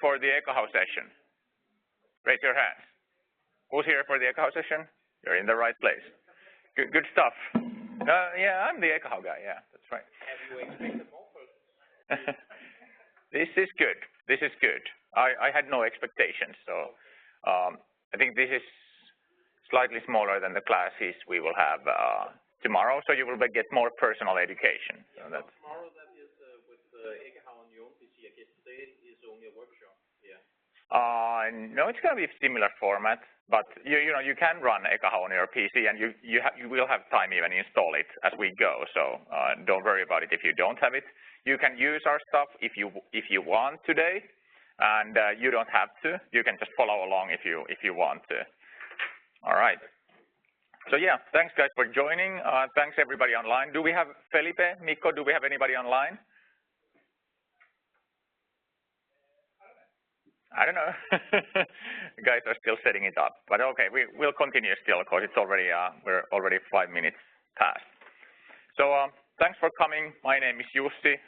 for the Ekahau session? Raise your hands. Who's here for the Ekahau session? You're in the right place. Good stuff. Yeah, I'm the Ekahau guy. Yeah, that's right. Have you expected more persons? This is good. This is good. I had no expectations, so I think this is slightly smaller than the classes we will have tomorrow, so you will get more personal education. So that's tomorrow that is with Ekahau on your own PC. I guess today is only a workshop. Yeah. No, it's going to be a similar format, but you know you can run Ekahau on your PC, and you will have time even install it as we go. So don't worry about it if you don't have it. You can use our stuff if you want today, and you don't have to. You can just follow along if you want to. All right. So yeah, thanks guys for joining. Thanks everybody online. Do we have Felipe, Mikko? Do we have anybody online? I don't know. The guys are still setting it up, but okay, we'll continue still because it's already we're already 5 minutes past. So thanks for coming. My name is Jussi.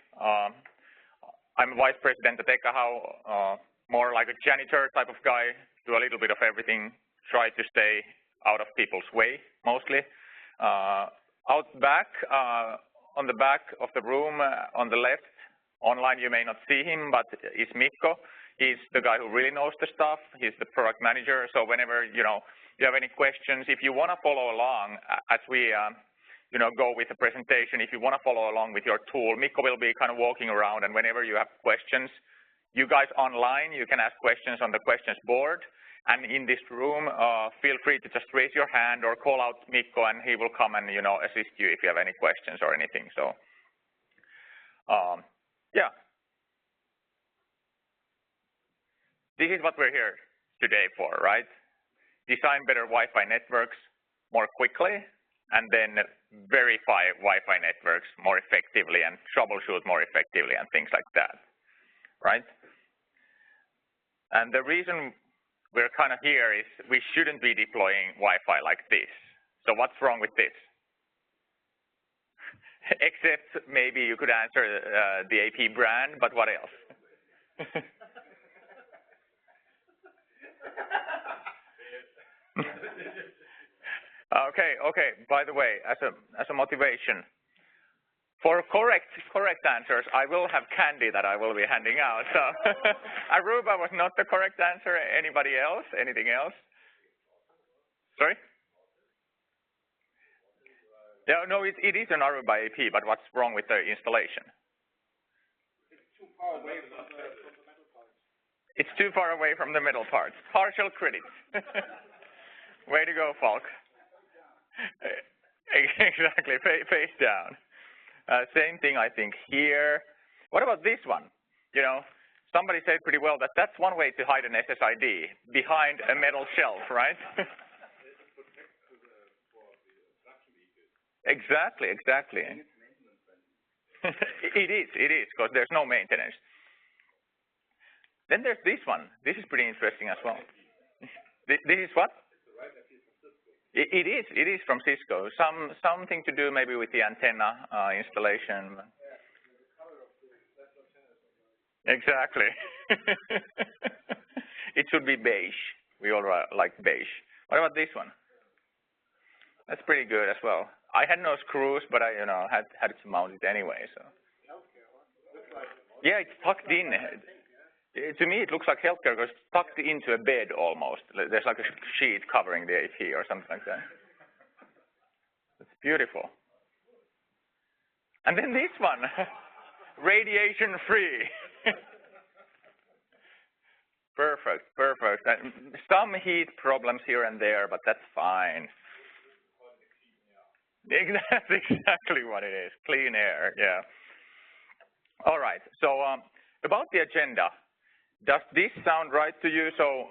I'm vice president at Ekahau, more like a janitor type of guy. Do a little bit of everything. Try to stay out of people's way mostly. Out back, on the back of the room, on the left, online you may not see him, but it's Mikko. He's the guy who really knows the stuff. He's the product manager. So whenever you have any questions, if you want to follow along as we go with the presentation, if you want to follow along with your tool, Mikko will be kind of walking around, and whenever you have questions, you guys online, you can ask questions on the questions board. And in this room, feel free to just raise your hand or call out Mikko, and he will come and assist you if you have any questions or anything. So, yeah. This is what we're here today for, right? Design better Wi-Fi networks more quickly, and then verify Wi-Fi networks more effectively and troubleshoot more effectively and things like that, right? And the reason we're kind of here is we shouldn't be deploying Wi-Fi like this. So what's wrong with this? Except maybe you could answer the AP brand, but what else? Okay. By the way, as a motivation, for correct answers, I will have candy that I will be handing out. So Aruba was not the correct answer. Anybody else? Anything else? Sorry? No, it is an Aruba AP, but what's wrong with the installation? It's too far away from the metal parts. It's too far away from the metal parts. Partial credit. Way to go, Falk. Exactly, face down. Same thing, I think, here. What about this one? Somebody said pretty well that that's one way to hide an SSID, behind a metal shelf, right? Exactly. It is, because there's no maintenance. Then there's this one. This is pretty interesting as well. This is what? It is from Cisco. Something to do maybe with the antenna installation. Exactly. It should be beige. We all like beige. What about this one? That's pretty good as well. I had no screws, but I had to mount it anyway. So. Yeah, it's tucked in. To me, it looks like healthcare because it's tucked into a bed almost. There's like a sheet covering the AP or something like that. It's beautiful. And then this one, radiation free. Perfect. Some heat problems here and there, but that's fine. That's exactly what it is. Clean air, yeah. All right, so about the agenda. Does this sound right to you? So,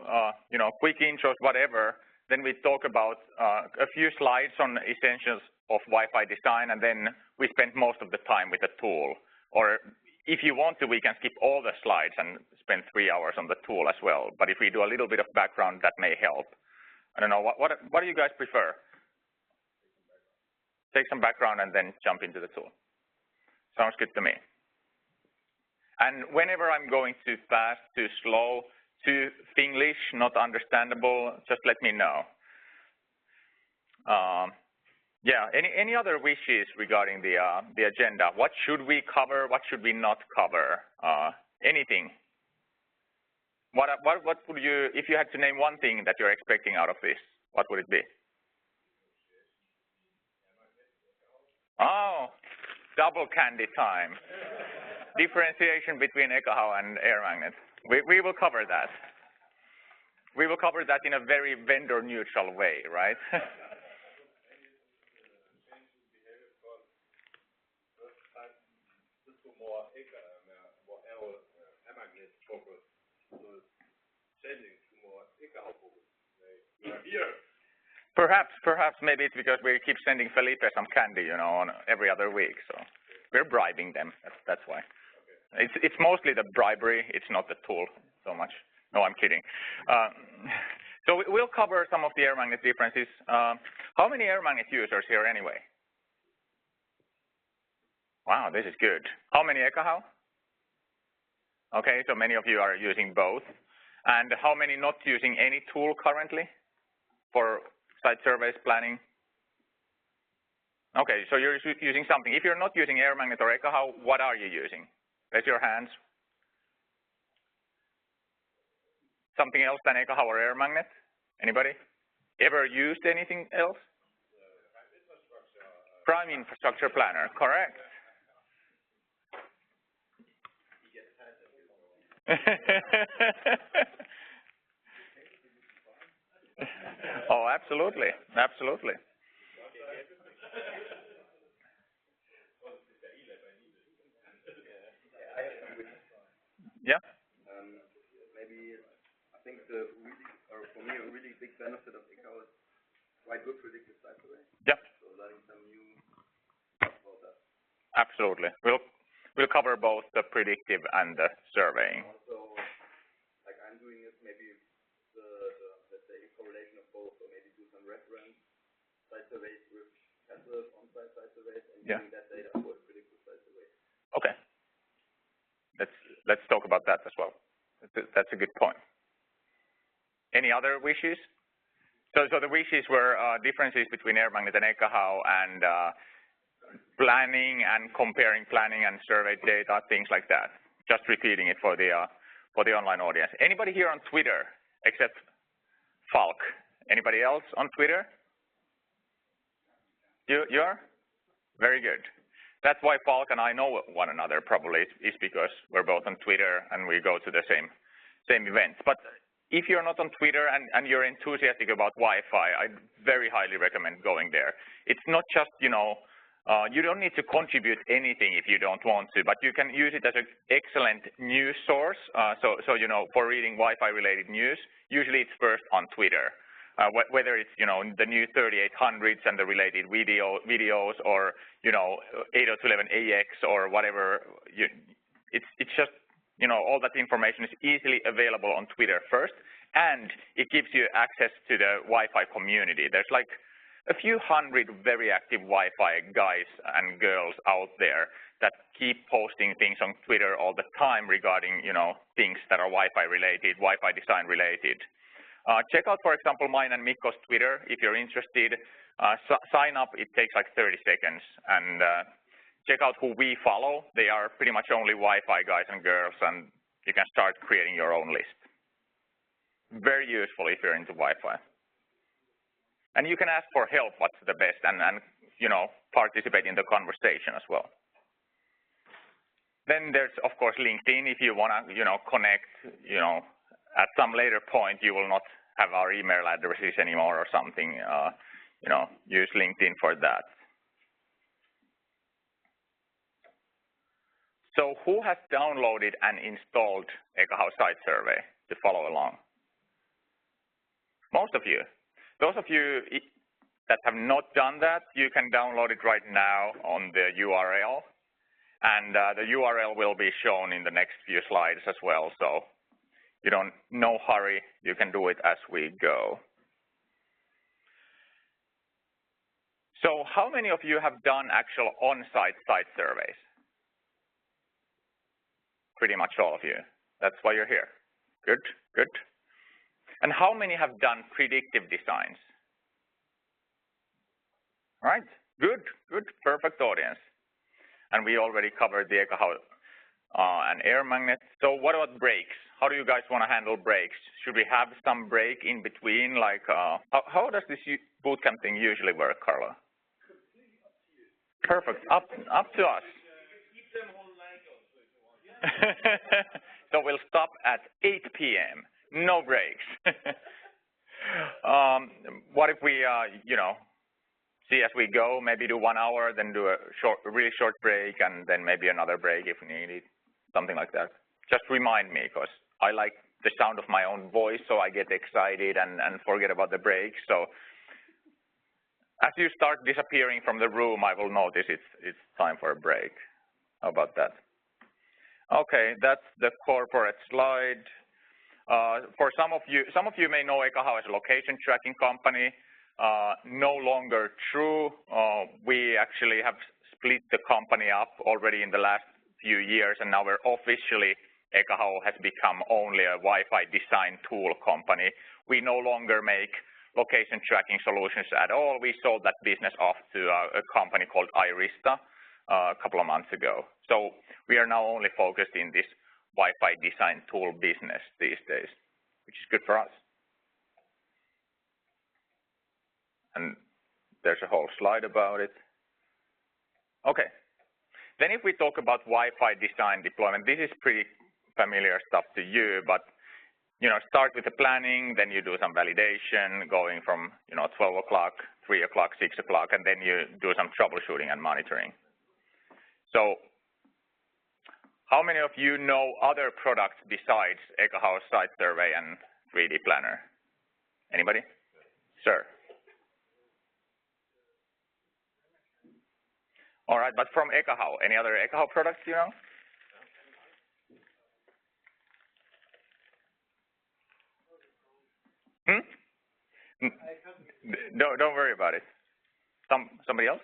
quick intros, whatever. Then we talk about a few slides on essentials of Wi-Fi design, and then we spend most of the time with the tool. Or if you want to, we can skip all the slides and spend 3 hours on the tool as well. But if we do a little bit of background, that may help. I don't know, what do you guys prefer? Take some background and then jump into the tool. Sounds good to me. And whenever I'm going too fast, too slow, too Finglish, not understandable, just let me know. Yeah, any other wishes regarding the agenda? What should we cover? What should we not cover? Anything? What would you, if you had to name one thing that you're expecting out of this, what would it be? Oh, double candy time. Differentiation between Ekahau and air magnet. We will cover that. We will cover that in a very vendor neutral way, right? Perhaps maybe it's because we keep sending Felipe some candy, you know, on every other week. So we're bribing them. That's why. It's mostly the bribery. It's not the tool so much. No, I'm kidding. So we'll cover some of the air magnet differences. How many air magnet users here anyway? Wow, this is good. How many Ekahau? Okay, so many of you are using both. And how many not using any tool currently for site surveys planning? Okay, so you're using something. If you're not using air magnet or Ekahau, what are you using? Raise your hands. Something else than Ekahau or air magnet? Anybody? Ever used anything else? Prime infrastructure planner, correct. Oh, absolutely, absolutely. Yeah. Maybe I think for me, a really big benefit of Ekahau is quite good predictive site survey. Yeah. So learning some new stuff about that. Absolutely. We'll cover both the predictive and the surveying. Also, like I'm doing it, maybe the let's say correlation of both, or maybe do some reference site surveys with passive on-site site surveys and using that data for predictive site surveys. Okay. Let's talk about that as well. That's a good point. Any other wishes? So the wishes were differences between air magnet and Ekahau and planning and comparing planning and survey data, things like that. Just repeating it for the online audience. Anybody here on Twitter except Falk? Anybody else on Twitter? You are? Very good. That's why Falk and I know one another probably, is because we're both on Twitter and we go to the same events. But if you're not on Twitter and you're enthusiastic about Wi-Fi, I very highly recommend going there. It's not just, you know, you don't need to contribute anything if you don't want to, but you can use it as an excellent news source. So you know, for reading Wi-Fi related news, usually it's first on Twitter. Whether it's, you know, the new 3800s and the related videos or, you know, 802.11ax or whatever, it's just, you know, all that information is easily available on Twitter first, and it gives you access to the Wi-Fi community. There's like a few hundred very active Wi-Fi guys and girls out there that keep posting things on Twitter all the time regarding, you know, things that are Wi-Fi related, Wi-Fi design related. Check out, for example, mine and Mikko's Twitter if you're interested. Sign up, it takes like 30 seconds. And check out who we follow. They are pretty much only Wi-Fi guys and girls, and you can start creating your own list. Very useful if you're into Wi-Fi. And you can ask for help, what's the best, and you know, participate in the conversation as well. Then there's, of course, LinkedIn. If you want to, you know, connect, you know, at some later point, you will not have our email addresses anymore or something, you know, use LinkedIn for that. So who has downloaded and installed Ekahau Site Survey to follow along? Most of you. Those of you that have not done that, you can download it right now on the URL. And the URL will be shown in the next few slides as well. So you don't, no hurry, you can do it as we go. So how many of you have done actual on-site site surveys? pretty much all of you. That's why you're here. Good, good. And how many have done predictive designs? All right, good, good, perfect audience. And we already covered the Ekahau and air magnet. So what about brakes? How do you guys want to handle brakes? Should we have some break in between? Like, how does this bootcamp thing usually work, Carla? Perfect, up to us. So we'll stop at 8 p.m. No breaks. What if we, see as we go, maybe do 1 hour, then do a really short break, and then maybe another break if needed, something like that. Just remind me, because I like the sound of my own voice, so I get excited and forget about the break. So as you start disappearing from the room, I will notice it's time for a break. How about that? Okay, that's the corporate slide. For some of you may know Ekahau as a location tracking company. No longer true. We actually have split the company up already in the last few years, and now we're officially, Ekahau has become only a Wi-Fi design tool company. We no longer make location tracking solutions at all. We sold that business off to a company called Irista a couple of months ago. So we are now only focused in this Wi-Fi design tool business these days, which is good for us. And there's a whole slide about it. Okay. Then if we talk about Wi-Fi design deployment, this is pretty familiar stuff to you, but start with the planning, then you do some validation going from 12 o'clock, 3 o'clock, 6 o'clock, and then you do some troubleshooting and monitoring. So how many of you know other products besides Ekahau Site Survey and 3D Planner? Anybody? Sir. All right, but from Ekahau, any other Ekahau products you know? Don't worry about it. Somebody else?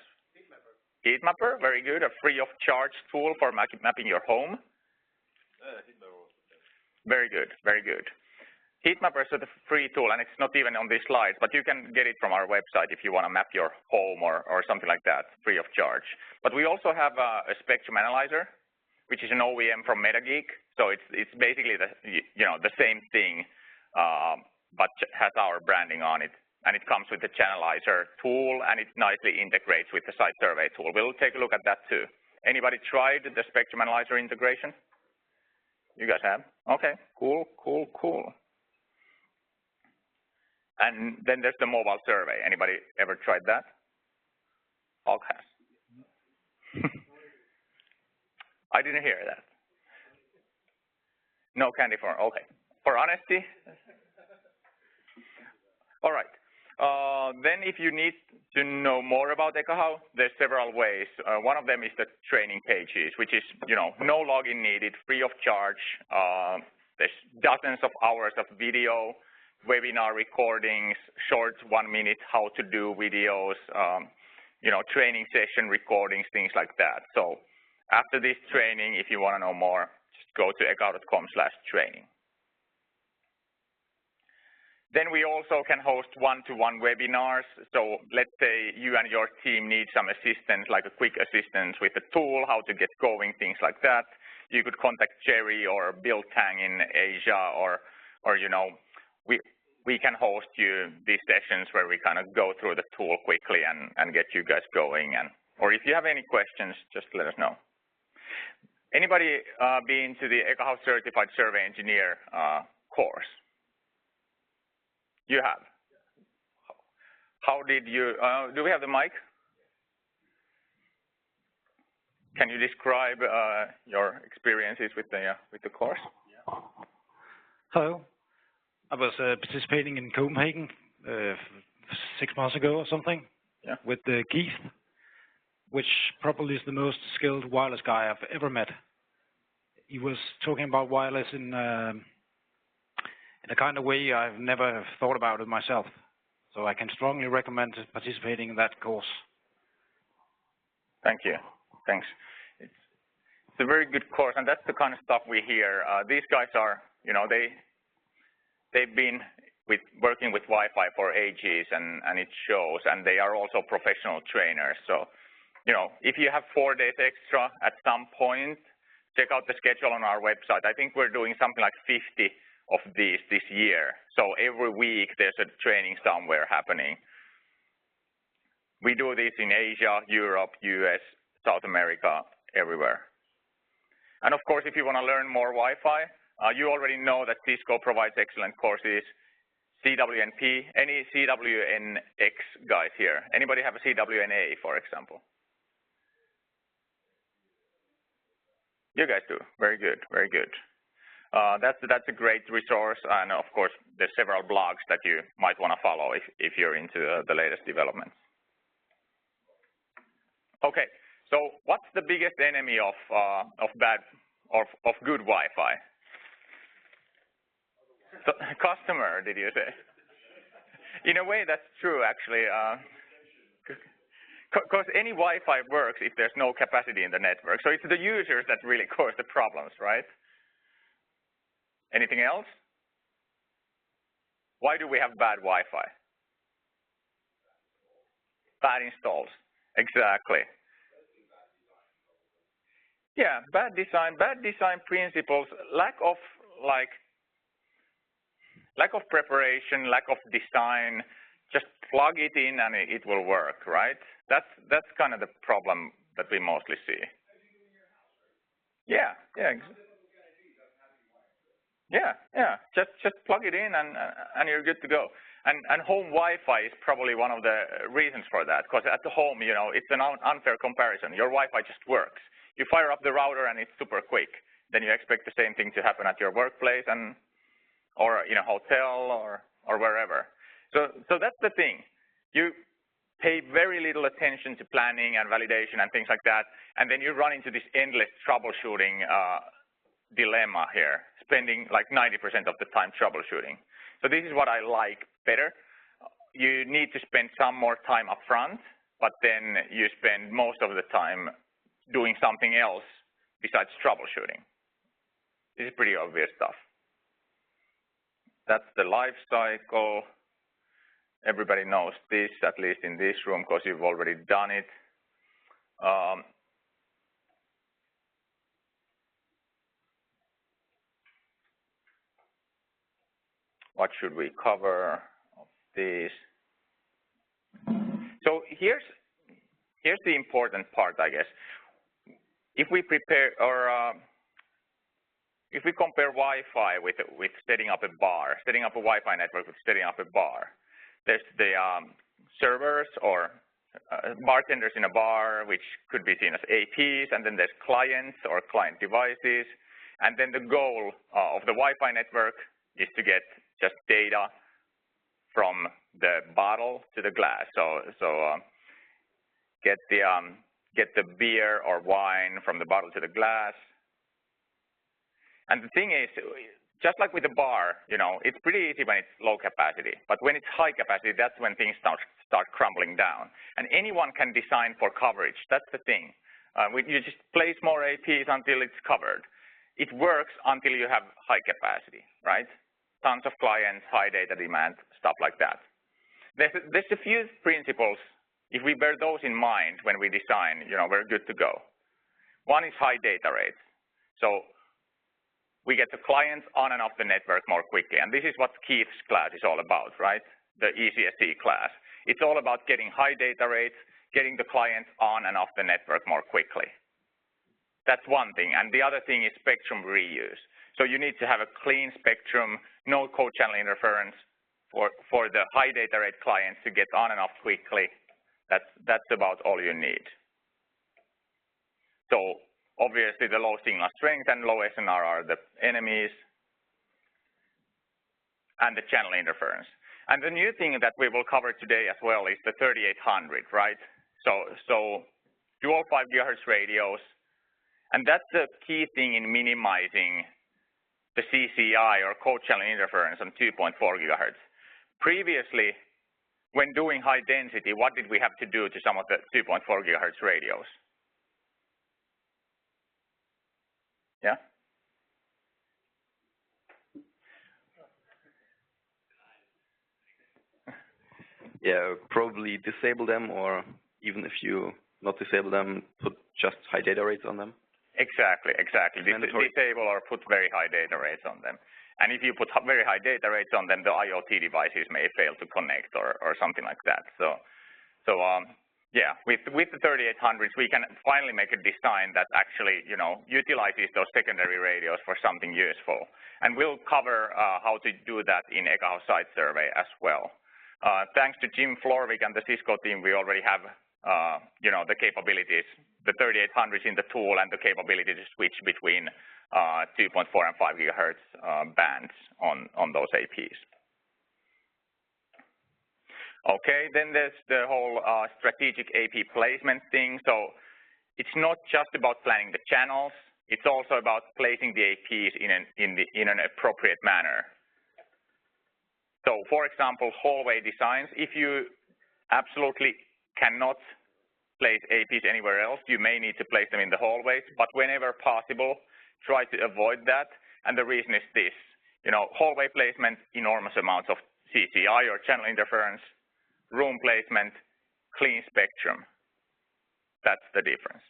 Heatmapper, very good. A free of charge tool for mapping your home. Very good, very good. Heatmapper is a free tool, and it's not even on these slides, but you can get it from our website if you want to map your home or something like that, free of charge. But we also have a spectrum analyzer, which is an OEM from MetaGeek. So it's basically the same thing, but has our branding on it. And it comes with the channelizer tool, and it nicely integrates with the site survey tool. We'll take a look at that too. Anybody tried the spectrum analyzer integration? You guys have? Okay, cool, cool, cool. And then there's the mobile survey. Anybody ever tried that? Hulk has. I didn't hear that. No candy for, okay. For honesty? All right. Then if you need to know more about Ekahau, there's several ways. One of them is the training pages, which is, no login needed, free of charge. There's dozens of hours of video, webinar recordings, short 1-minute how to do videos, training session recordings, things like that. So after this training, if you want to know more, just go to ekahau.com/training. Then we also can host one-to-one webinars. So let's say you and your team need some assistance, like a quick assistance with the tool, how to get going, things like that. You could contact Jerry or Bill Tang in Asia, or we can host you these sessions where we kind of go through the tool quickly and get you guys going. Or if you have any questions, just let us know. Anybody been to the Ekahau Certified Survey Engineer course? You have. How did you, do we have the mic? Can you describe your experiences with the course? Yeah. Hello. I was participating in Copenhagen 6 months ago or something, yeah, with Keith, which probably is the most skilled wireless guy I've ever met. He was talking about wireless in a kind of way I've never thought about it myself. So I can strongly recommend participating in that course. Thank you. Thanks. It's a very good course, and that's the kind of stuff we hear. These guys are, you know, they've been working with Wi-Fi for ages, and it shows, and they are also professional trainers. So, you know, if you have 4 days extra at some point, check out the schedule on our website. I think we're doing something like 50 of these this year. So every week there's a training somewhere happening. We do this in Asia, Europe, US, South America, everywhere. And of course, if you want to learn more Wi-Fi, you already know that Cisco provides excellent courses. CWNP, any CWNX guys here? Anybody have a CWNA, for example? You guys do. Very good, very good. That's a great resource, and of course, there's several blogs that you might want to follow if you're into the latest developments. Okay, so what's the biggest enemy of good Wi-Fi? So, customer, did you say? In a way, that's true, actually. Because any Wi-Fi works if there's no capacity in the network. So it's the users that really cause the problems, right? Anything else? Why do we have bad Wi-Fi? Bad installs. Exactly. Yeah, bad design principles, lack of preparation, lack of design. Just plug it in and it will work, right? That's kind of the problem that we mostly see. Yeah. Just plug it in and you're good to go. And home Wi-Fi is probably one of the reasons for that, because at the home, you know, it's an unfair comparison. Your Wi-Fi just works. You fire up the router and it's super quick. Then you expect the same thing to happen at your workplace or in a hotel or wherever. So that's the thing. You pay very little attention to planning and validation and things like that, and then you run into this endless troubleshooting dilemma here, spending like 90% of the time troubleshooting. So this is what I like better. You need to spend some more time up front, but then you spend most of the time doing something else besides troubleshooting. This is pretty obvious stuff. That's the life cycle. Everybody knows this, at least in this room, because you've already done it. What should we cover of this? So here's the important part, I guess. If we prepare or if we compare Wi-Fi with setting up a bar, setting up a Wi-Fi network with setting up a bar, there's the servers or bartenders in a bar, which could be seen as APs, and then there's clients or client devices, and then the goal of the Wi-Fi network is to get just data from the bottle to the glass. So get the beer or wine from the bottle to the glass. And the thing is, just like with the bar, you know, it's pretty easy when it's low capacity. But when it's high capacity, that's when things start crumbling down. And anyone can design for coverage. That's the thing. You just place more APs until it's covered. It works until you have high capacity, right? Tons of clients, high data demand, stuff like that. There's a few principles. If we bear those in mind when we design, you know, we're good to go. One is high data rates. So we get the clients on and off the network more quickly. And this is what Keith's class is all about, right? The ECSE class. It's all about getting high data rates, getting the clients on and off the network more quickly. That's one thing. And the other thing is spectrum reuse. So you need to have a clean spectrum, no code channel interference for the high data rate clients to get on and off quickly. That's about all you need. So obviously, the low signal strength and low SNR are the enemies, and the channel interference. And the new thing that we will cover today as well is the 3800, right? So dual 5 GHz radios, and that's the key thing in minimizing the CCI or code channel interference on 2.4 GHz. Previously, when doing high density, what did we have to do to some of the 2.4 GHz radios? Yeah? Yeah, probably disable them, or even if you not disable them, put just high data rates on them. Exactly. Disable or put very high data rates on them. And if you put very high data rates on them, the IoT devices may fail to connect or something like that. Yeah, with the 3800s, we can finally make a design that actually, utilizes those secondary radios for something useful. And we'll cover how to do that in Ekahau site survey as well. Thanks to Jim Florvig and the Cisco team, we already have, the capabilities, the 3800s in the tool and the capability to switch between 2.4 and 5 gigahertz bands on those APs. Okay, then there's the whole strategic AP placement thing. So it's not just about planning the channels, it's also about placing the APs in an appropriate manner. So for example, hallway designs, if you absolutely cannot place APs anywhere else, you may need to place them in the hallways, but whenever possible, try to avoid that. And the reason is this, hallway placement, enormous amounts of CCI or channel interference, room placement, clean spectrum. That's the difference.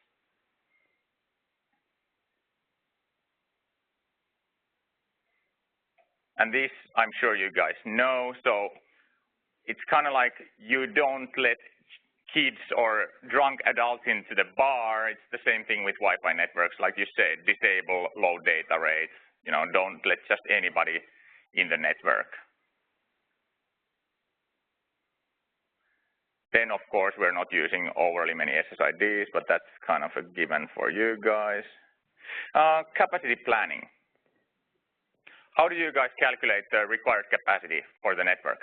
And this, I'm sure you guys know, so it's kind of like you don't let kids or drunk adults into the bar. It's the same thing with Wi-Fi networks, like you said, disable low data rates. Don't let just anybody in the network. Then, of course, we're not using overly many SSIDs, but that's kind of a given for you guys. Capacity planning. How do you guys calculate the required capacity for the network?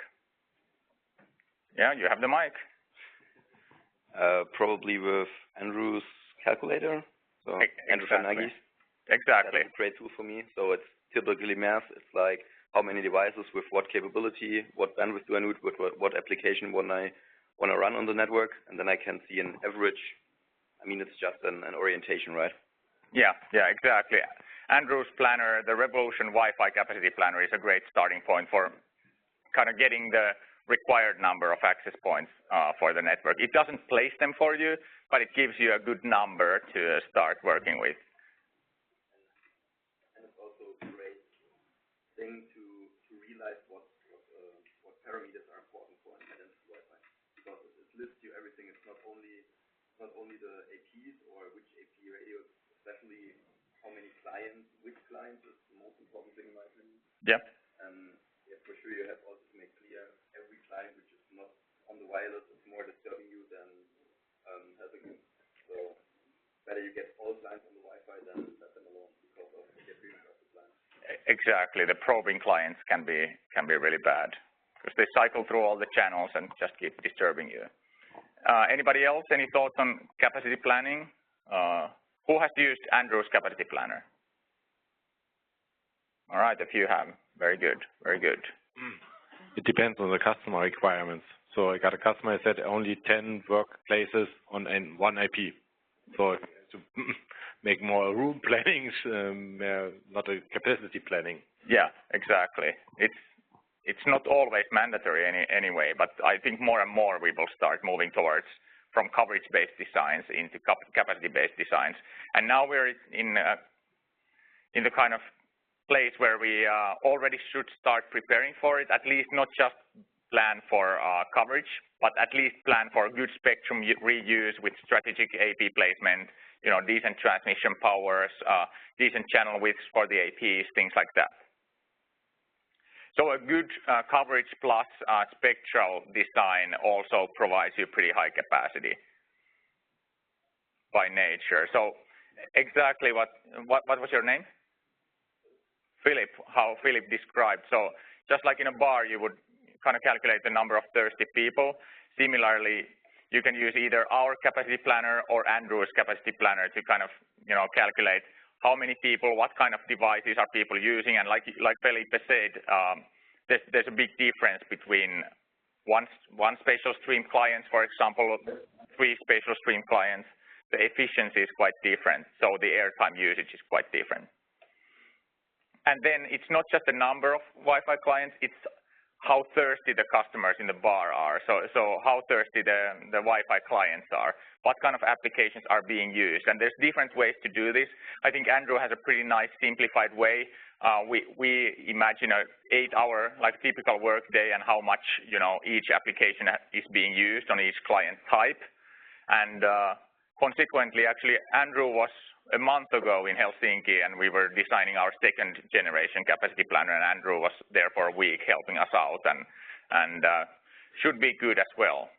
Yeah, you have the mic. Probably with Andrew's calculator. So Andrew Fernagis. Exactly. That's a great tool for me. So it's typically math. It's like how many devices with what capability, what bandwidth do I need, what application want I want to run on the network, and then I can see an average. I mean, it's just an orientation, right? Yeah, exactly. Andrew's planner, the Revolution Wi-Fi capacity planner, is a great starting point for kind of getting the required number of access points for the network. It doesn't place them for you, but it gives you a good number to start working with. And it's also a great thing to realize what parameters are important for an identity Wi-Fi, because it lists you everything. It's not only the APs or which AP radios, especially how many clients, which clients is the most important thing in my opinion. Yeah. Yeah, for sure you have also to make clear every client which is not on the wireless is more disturbing you than helping you. So better you get all clients on the Wi-Fi than let them alone because of the appearance of the client. Exactly. The probing clients can be really bad because they cycle through all the channels and just keep disturbing you. Anybody else? Any thoughts on capacity planning? Who has used Andrew's capacity planner? All right, a few have. Very good, very good. It depends on the customer requirements. So I got a customer that said only 10 workplaces on one IP. So to make more room plannings, not a capacity planning. Yeah, exactly. It's not always mandatory anyway, but I think more and more we will start moving towards from coverage-based designs into capacity-based designs. And now we're in the kind of place where we already should start preparing for it, at least not just plan for coverage, but at least plan for good spectrum reuse with strategic AP placement, decent transmission powers, decent channel widths for the APs, things like that. So a good coverage plus spectral design also provides you pretty high capacity by nature. So exactly what was your name? Philip, how Philip described. So just like in a bar, you would kind of calculate the number of thirsty people. Similarly, you can use either our capacity planner or Andrew's capacity planner to kind of, calculate how many people, what kind of devices are people using. And like Felipe said, there's a big difference between one spatial stream clients, for example, 3 spatial stream clients. The efficiency is quite different. So the airtime usage is quite different. And then it's not just the number of Wi-Fi clients, it's how thirsty the customers in the bar are. So how thirsty the Wi-Fi clients are, what kind of applications are being used. And there's different ways to do this. I think Andrew has a pretty nice simplified way. We imagine a 8-hour like typical workday and how much, you know, each application is being used on each client type. And consequently, actually, Andrew was a month ago in Helsinki, and we were designing our second generation capacity planner, and Andrew was there for a week helping us out, and should be good as well.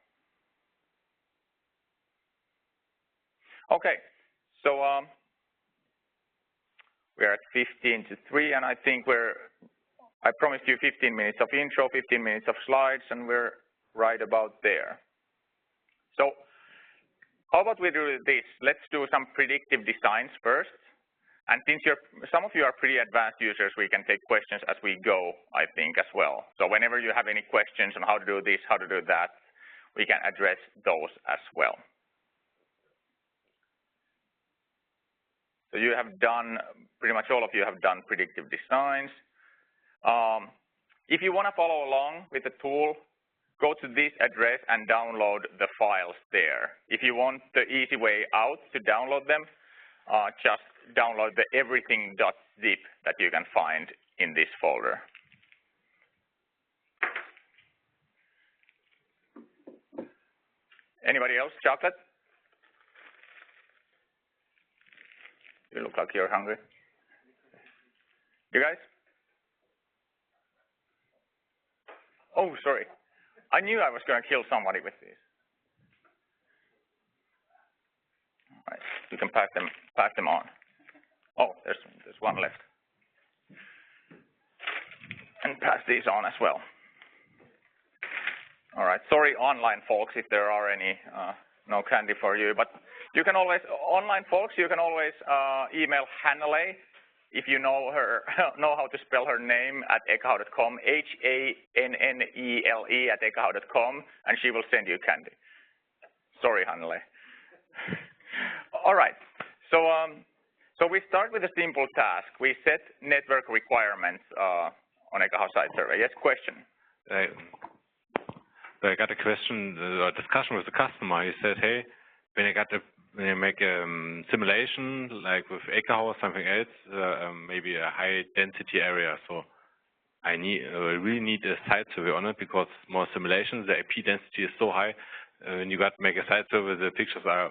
Okay, so we're at 15 to 3, and I think I promised you 15 minutes of intro, 15 minutes of slides, and we're right about there. So how about we do this? Let's do some predictive designs first. And since some of you are pretty advanced users, we can take questions as we go, I think, as well. So whenever you have any questions on how to do this, how to do that, we can address those as well. So you have done, pretty much all of you have done predictive designs. If you want to follow along with the tool, go to this address and download the files there. If you want the easy way out to download them, just download the everything.zip that you can find in this folder. Anybody else? Chocolate? You look like you're hungry. You guys? Oh, sorry. I knew I was going to kill somebody with this. All right, you can pass them on. Oh, there's one left. And pass these on as well. All right, sorry online folks if there are any no candy for you, but you can always, online folks, you can always email Hannele, if you know how to spell her name, at ekahau.com, Hannele at ekahau.com, and she will send you candy. Sorry, Hannele. All right. So we start with a simple task. We set network requirements on Ekahau site survey. Yes, question. I got a question, a discussion with the customer. He said, hey, when you make a simulation, like with Ekahau or something else, maybe a high density area. So I really need a site survey on it because more simulations, the IP density is so high. When you got to make a site survey, the pictures are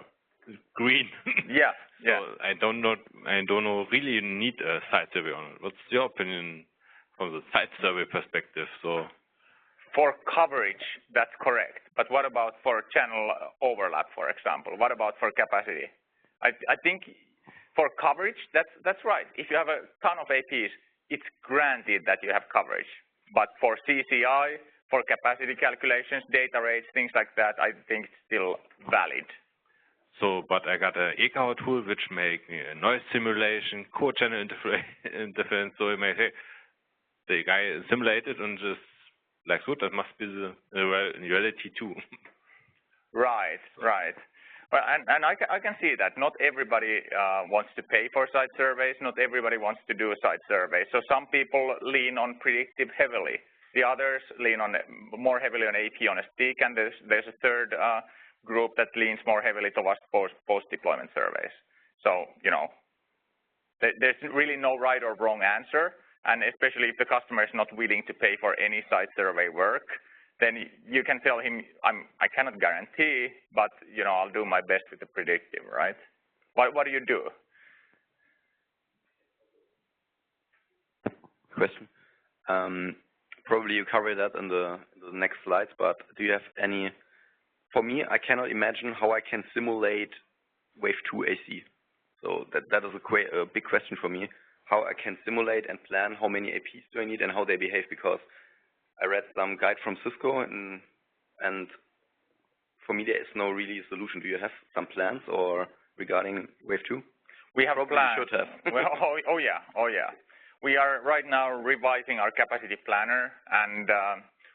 green. Yeah. So I don't know, really need a site survey on it. What's your opinion from the site survey perspective? So for coverage, that's correct. But what about for channel overlap, for example? What about for capacity? I think for coverage, that's right. If you have a ton of APs, it's granted that you have coverage. But for CCI, for capacity calculations, data rates, things like that, I think it's still valid. So, but I got an Ekahau tool which make me a noise simulation, core channel interference. So you may say, the guy simulated and just like, so that must be the reality too. Right. Well, and I can see that not everybody wants to pay for site surveys. Not everybody wants to do a site survey. So some people lean on predictive heavily. The others lean on more heavily on AP on a stick, and there's a third group that leans more heavily towards post-deployment surveys. So, you know, there's really no right or wrong answer. And especially if the customer is not willing to pay for any site survey work, then you can tell him, I cannot guarantee, but you know, I'll do my best with the predictive, right? What do you do? Question. Probably you cover that in the next slides, but do you have any? For me, I cannot imagine how I can simulate Wave 2 AC. So that is a big question for me. How I can simulate and plan how many APs do I need and how they behave, because I read some guide from Cisco and for me there is no really solution. Do you have some plans or regarding Wave 2? We have probably plans. Should have. Well, oh yeah. We are right now revising our capacity planner, and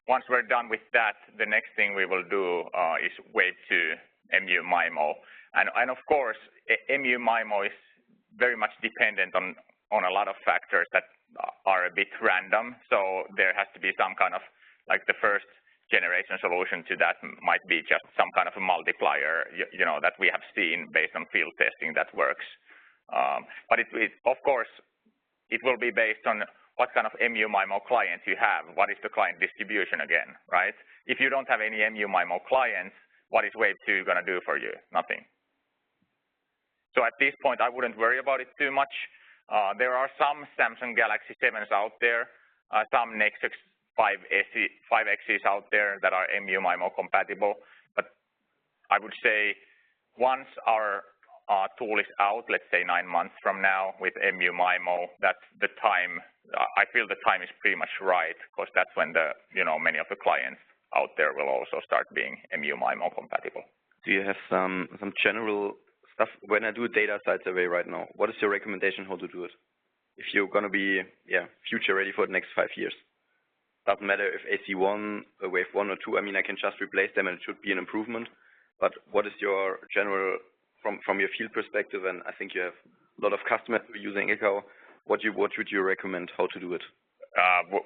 once we're done with that, the next thing we will do is Wave 2 MU MIMO, and of course MU MIMO is very much dependent on a lot of factors that are a bit random. So there has to be some kind of, like the first generation solution to that might be just some kind of a multiplier, you know, that we have seen based on field testing that works. But of course, it will be based on what kind of MU-MIMO clients you have. What is the client distribution again, right? If you don't have any MU-MIMO clients, what is Wave 2 going to do for you? Nothing. So at this point, I wouldn't worry about it too much. There are some Samsung Galaxy 7s out there, some Nexus 5Xs out there that are MU-MIMO compatible. But I would say once our tool is out, let's say 9 months from now with MU-MIMO, that's the time. I feel the time is pretty much right, because that's when the, you know, many of the clients out there will also start being MU-MIMO compatible. Do you have some general stuff? When I do a data site survey right now, what is your recommendation how to do it? If you're going to be future ready for the next 5 years, doesn't matter if AC1, Wave 1 or 2. I mean, I can just replace them and it should be an improvement. But what is your general, from your field perspective, and I think you have a lot of customers who are using Ekahau, what would you recommend how to do it?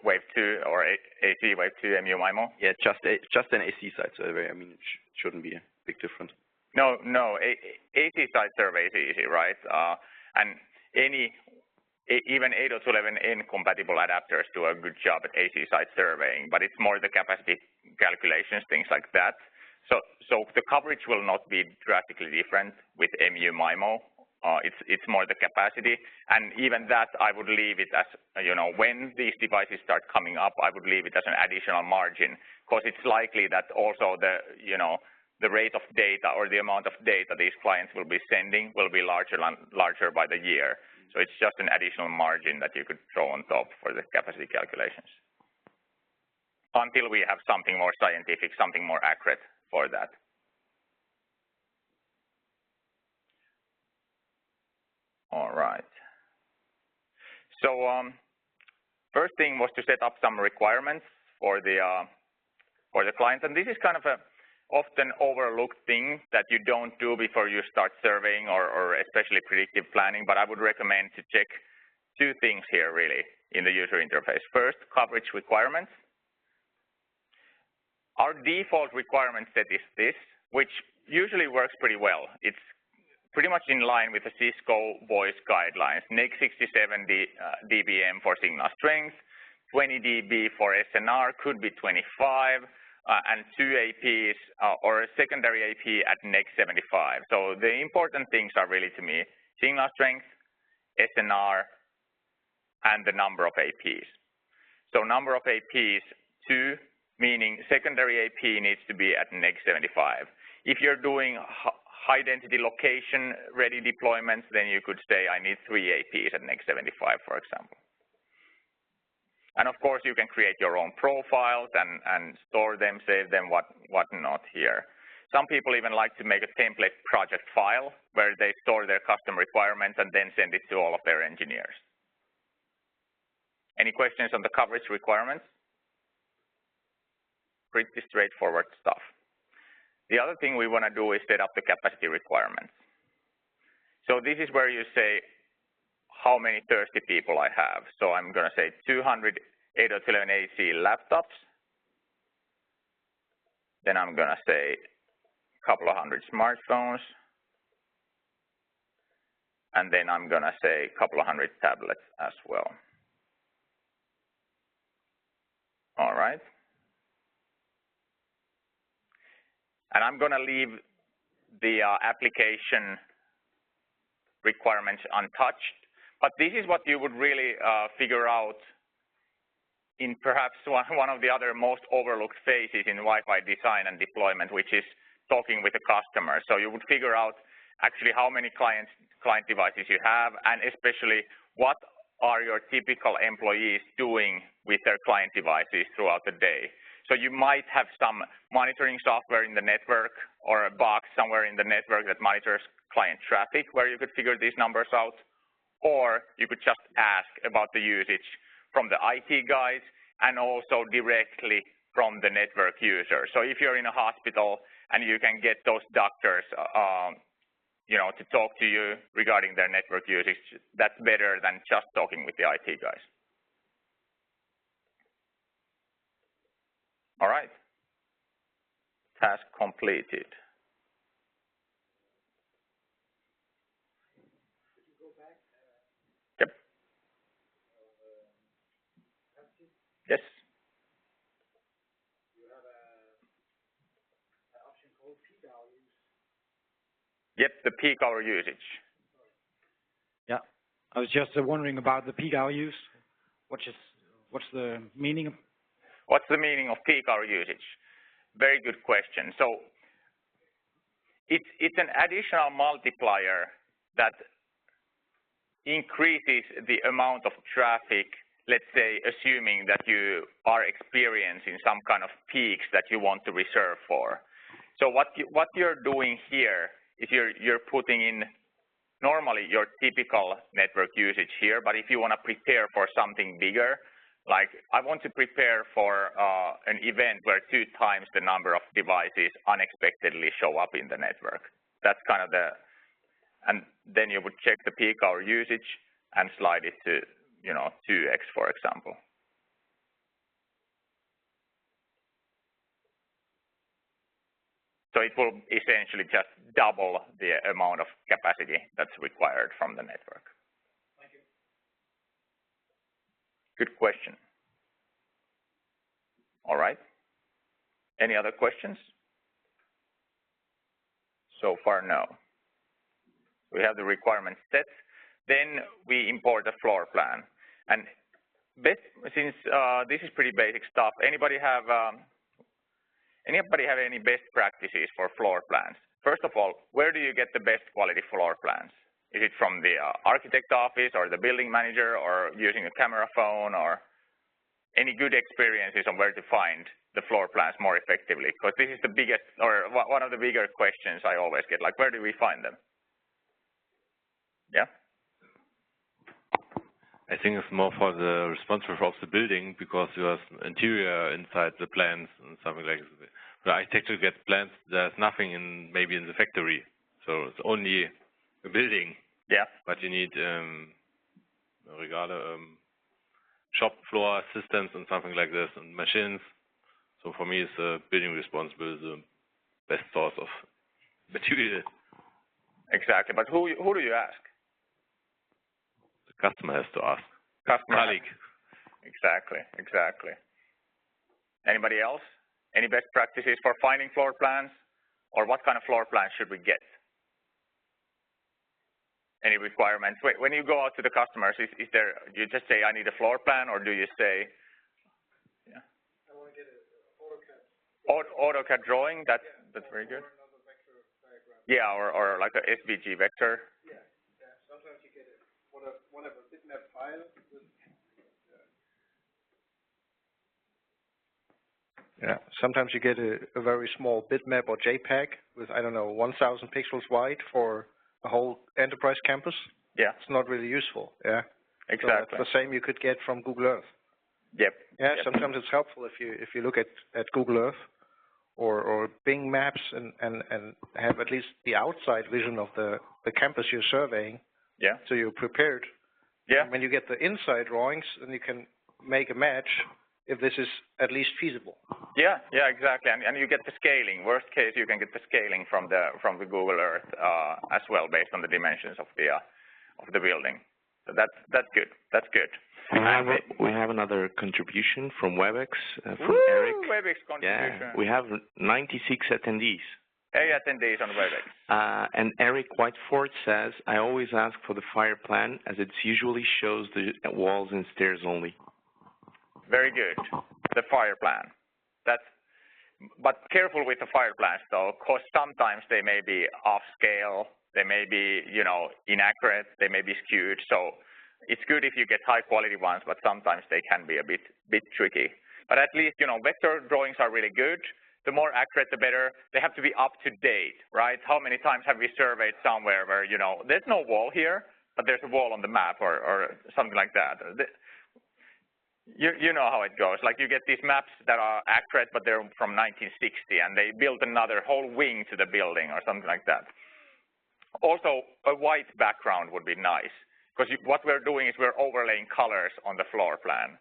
Wave 2 or AC Wave 2 MU-MIMO? Yeah, just an AC site survey. I mean, it shouldn't be a big difference. No, AC site survey is easy, right? And even 802.11n compatible adapters do a good job at AC site surveying, but it's more the capacity calculations, things like that. So the coverage will not be drastically different with MU-MIMO. It's more the capacity, and even that I would leave it as, you know, when these devices start coming up, I would leave it as an additional margin, because it's likely that also the, you know, the rate of data or the amount of data these clients will be sending will be larger by the year. So it's just an additional margin that you could throw on top for the capacity calculations until we have something more scientific, something more accurate for that. All right. So first thing was to set up some requirements for the clients, and this is kind of a often overlooked thing that you don't do before you start surveying or especially predictive planning. But I would recommend to check 2 things here really in the user interface. First, coverage requirements. Our default requirement set is this, which usually works pretty well. It's pretty much in line with the Cisco voice guidelines. NIC 67 dBm for signal strength, 20 dB for SNR, could be 25, and 2 APs or a secondary AP at NIC 75. So the important things are really to me, signal strength, SNR, and the number of APs. So number of APs, 2, meaning secondary AP needs to be at NIC 75. If you're doing high density location ready deployments, then you could say I need 3 APs at NIC 75, for example. And of course, you can create your own profiles and store them, save them, whatnot here. Some people even like to make a template project file where they store their custom requirements and then send it to all of their engineers. Any questions on the coverage requirements? Pretty straightforward stuff. The other thing we want to do is set up the capacity requirements. So this is where you say how many thirsty people I have. So I'm going to say 200 802.11ac laptops. Then I'm going to say a couple of hundred smartphones. And then I'm going to say a couple of hundred tablets as well. All right. And I'm going to leave the application requirements untouched. But this is what you would really figure out in perhaps one of the other most overlooked phases in Wi-Fi design and deployment, which is talking with the customer. So you would figure out actually how many client devices you have, and especially what are your typical employees doing with their client devices throughout the day. So you might have some monitoring software in the network or a box somewhere in the network that monitors client traffic where you could figure these numbers out. Or you could just ask about the usage from the IT guys and also directly from the network user. So if you're in a hospital and you can get those doctors to talk to you regarding their network usage, that's better than just talking with the IT guys. completed. Yep. Yes. Yep, the peak hour usage. Yeah. I was just wondering about the peak hour use. What's the meaning of? What's the meaning of peak hour usage? Very good question. So it's an additional multiplier that increases the amount of traffic, let's say, assuming that you are experiencing some kind of peaks that you want to reserve for. So what you're doing here is you're putting in normally your typical network usage here, but if you want to prepare for something bigger, like I want to prepare for an event where 2 times the number of devices unexpectedly show up in the network. That's kind of and then you would check the peak hour usage and slide it to, 2x, for example. So it will essentially just double the amount of capacity that's required from the network. Thank you. Good question. All right. Any other questions? So far, no. We have the requirements set. Then we import a floor plan. And since this is pretty basic stuff, anybody have any best practices for floor plans? First of all, where do you get the best quality floor plans? Is it from the architect office or the building manager or using a camera phone, or any good experiences on where to find the floor plans more effectively? Because this is the biggest, or one of the bigger questions I always get, like where do we find them? Yeah? I think it's more for the responsibility of the building, because you have interior inside the plans and something like this. The architecture gets plans, there's nothing maybe in the factory. So it's only a building. Yeah. But you need shop floor systems and something like this, and machines. So for me, it's building responsible, the best source of material. Exactly. But who do you ask? Customer has to ask. Colleague. Exactly. Anybody else? Any best practices for finding floor plans? Or what kind of floor plans should we get? Any requirements? When you go out to the customers, do you just say, I need a floor plan, or do you say, yeah? I want to get an AutoCAD. AutoCAD drawing, that's very good. Or another vector diagram. Yeah, or like a SVG vector. Yeah. Sometimes you get whatever bitmap file. Yeah, sometimes you get a very small bitmap or JPEG with, I don't know, 1,000 pixels wide for a whole enterprise campus. Yeah. It's not really useful, yeah. Exactly. So that's the same you could get from Google Earth. Yep. Yeah, yep. Sometimes it's helpful if you look at Google Earth or Bing Maps and have at least the outside vision of the campus you're surveying. Yeah. So you're prepared. Yeah. And when you get the inside drawings, then you can make a match if this is at least feasible. Yeah, exactly, and you get the scaling. Worst case, you can get the scaling from the Google Earth as well, based on the dimensions of the building. So that's good. That's good. We have another contribution from WebEx from Woo, Eric. WebEx contribution. Yeah, we have 96 attendees. Hey, attendees on WebEx. And Eric Whiteford says, I always ask for the fire plan, as it usually shows the walls and stairs only. Very good. The fire plan. But careful with the fire plans though, because sometimes they may be off scale, they may be, inaccurate, they may be skewed. So it's good if you get high quality ones, but sometimes they can be a bit tricky. But at least, vector drawings are really good. The more accurate, the better. They have to be up to date, right? How many times have we surveyed somewhere where, there's no wall here, but there's a wall on the map or something like that. You know how it goes. Like you get these maps that are accurate, but they're from 1960, and they built another whole wing to the building or something like that. Also, a white background would be nice, because what we're doing is we're overlaying colors on the floor plan.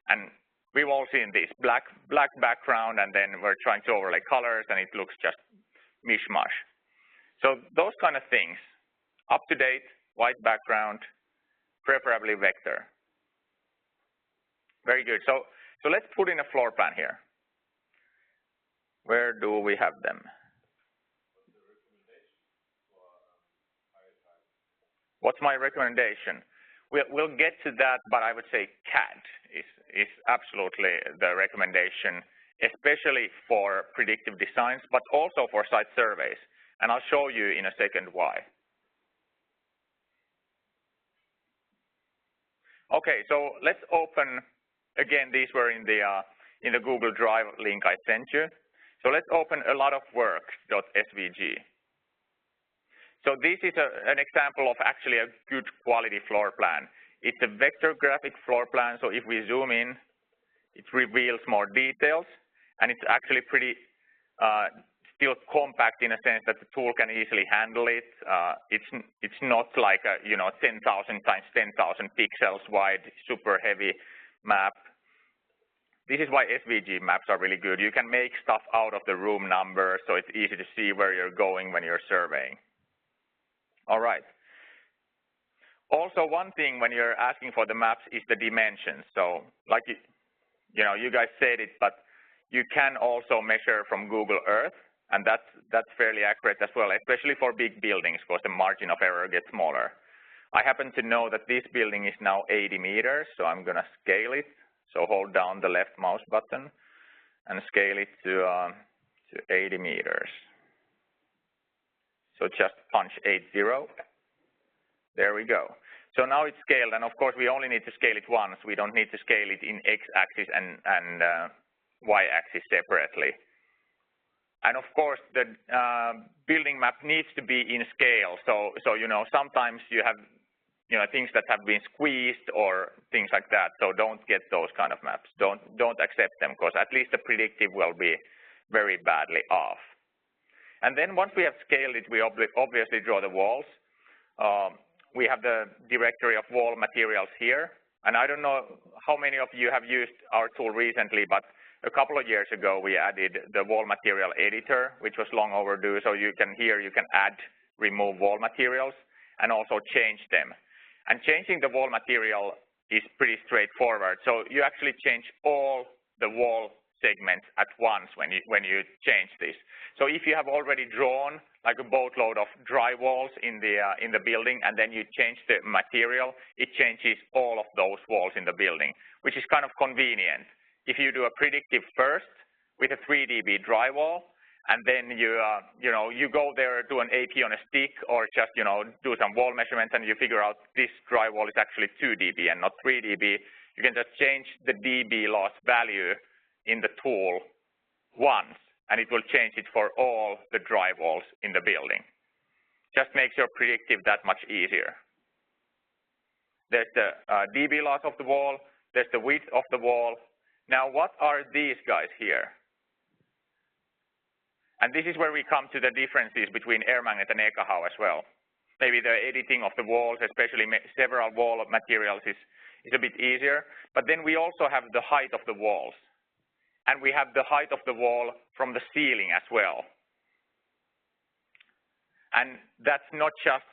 And we've all seen this black background, and then we're trying to overlay colors, and it looks just mishmash. So those kind of things, up to date, white background, preferably vector. Very good. So let's put in a floor plan here. Where do we have them? What's my recommendation? We'll get to that, but I would say CAD is absolutely the recommendation, especially for predictive designs, but also for site surveys. And I'll show you in a second why. Okay, so let's open, again, these were in the Google Drive link I sent you. So let's open a lot of work.svg. So this is an example of actually a good quality floor plan. It's a vector graphic floor plan, so if we zoom in, it reveals more details, and it's actually pretty still compact in a sense that the tool can easily handle it. It's not like a 10,000 times 10,000 pixels wide, super heavy map. This is why SVG maps are really good. You can make stuff out of the room number, so it's easy to see where you're going when you're surveying. All right. Also, one thing when you're asking for the maps is the dimensions. So, like you guys said it, but you can also measure from Google Earth, and that's fairly accurate as well, especially for big buildings, because the margin of error gets smaller. I happen to know that this building is now 80 meters, so I'm going to scale it. So hold down the left mouse button and scale it to 80 meters. So just punch 80. There we go. So now it's scaled, and of course we only need to scale it once. We don't need to scale it in x-axis and y-axis separately. And of course the building map needs to be in scale. So sometimes you have things that have been squeezed or things like that. So don't get those kind of maps. Don't accept them, because at least the predictive will be very badly off. And then once we have scaled it, we obviously draw the walls. We have the directory of wall materials here. And I don't know how many of you have used our tool recently, but a couple of years ago we added the wall material editor, which was long overdue. So you can add, remove wall materials, and also change them. And changing the wall material is pretty straightforward. So you actually change all the wall segments at once when you change this. So if you have already drawn like a boatload of dry walls in the building, and then you change the material, it changes all of those walls in the building, which is kind of convenient. If you do a predictive first with a 3dB drywall, and then you go there, do an AP on a stick, or just do some wall measurements, and you figure out this drywall is actually 2dB and not 3dB. You can just change the dB loss value in the tool once, and it will change it for all the drywalls in the building. Just makes your predictive that much easier. There's the dB loss of the wall. There's the width of the wall. Now, what are these guys here? And this is where we come to the differences between air magnet and Ekahau as well. Maybe the editing of the walls, especially several wall materials, is a bit easier. But then we also have the height of the walls. And we have the height of the wall from the ceiling as well. And that's not just,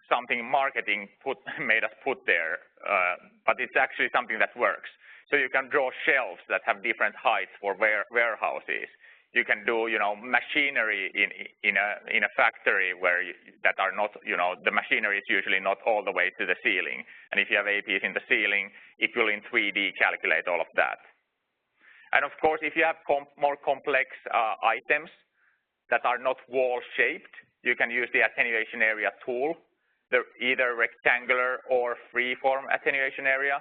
something marketing made us put there, but it's actually something that works. So you can draw shelves that have different heights for warehouses. You can do, machinery in a factory that are not, the machinery is usually not all the way to the ceiling. And if you have APs in the ceiling, it will in 3D calculate all of that. And of course, if you have more complex items that are not wall-shaped, you can use the attenuation area tool, either rectangular or free-form attenuation area.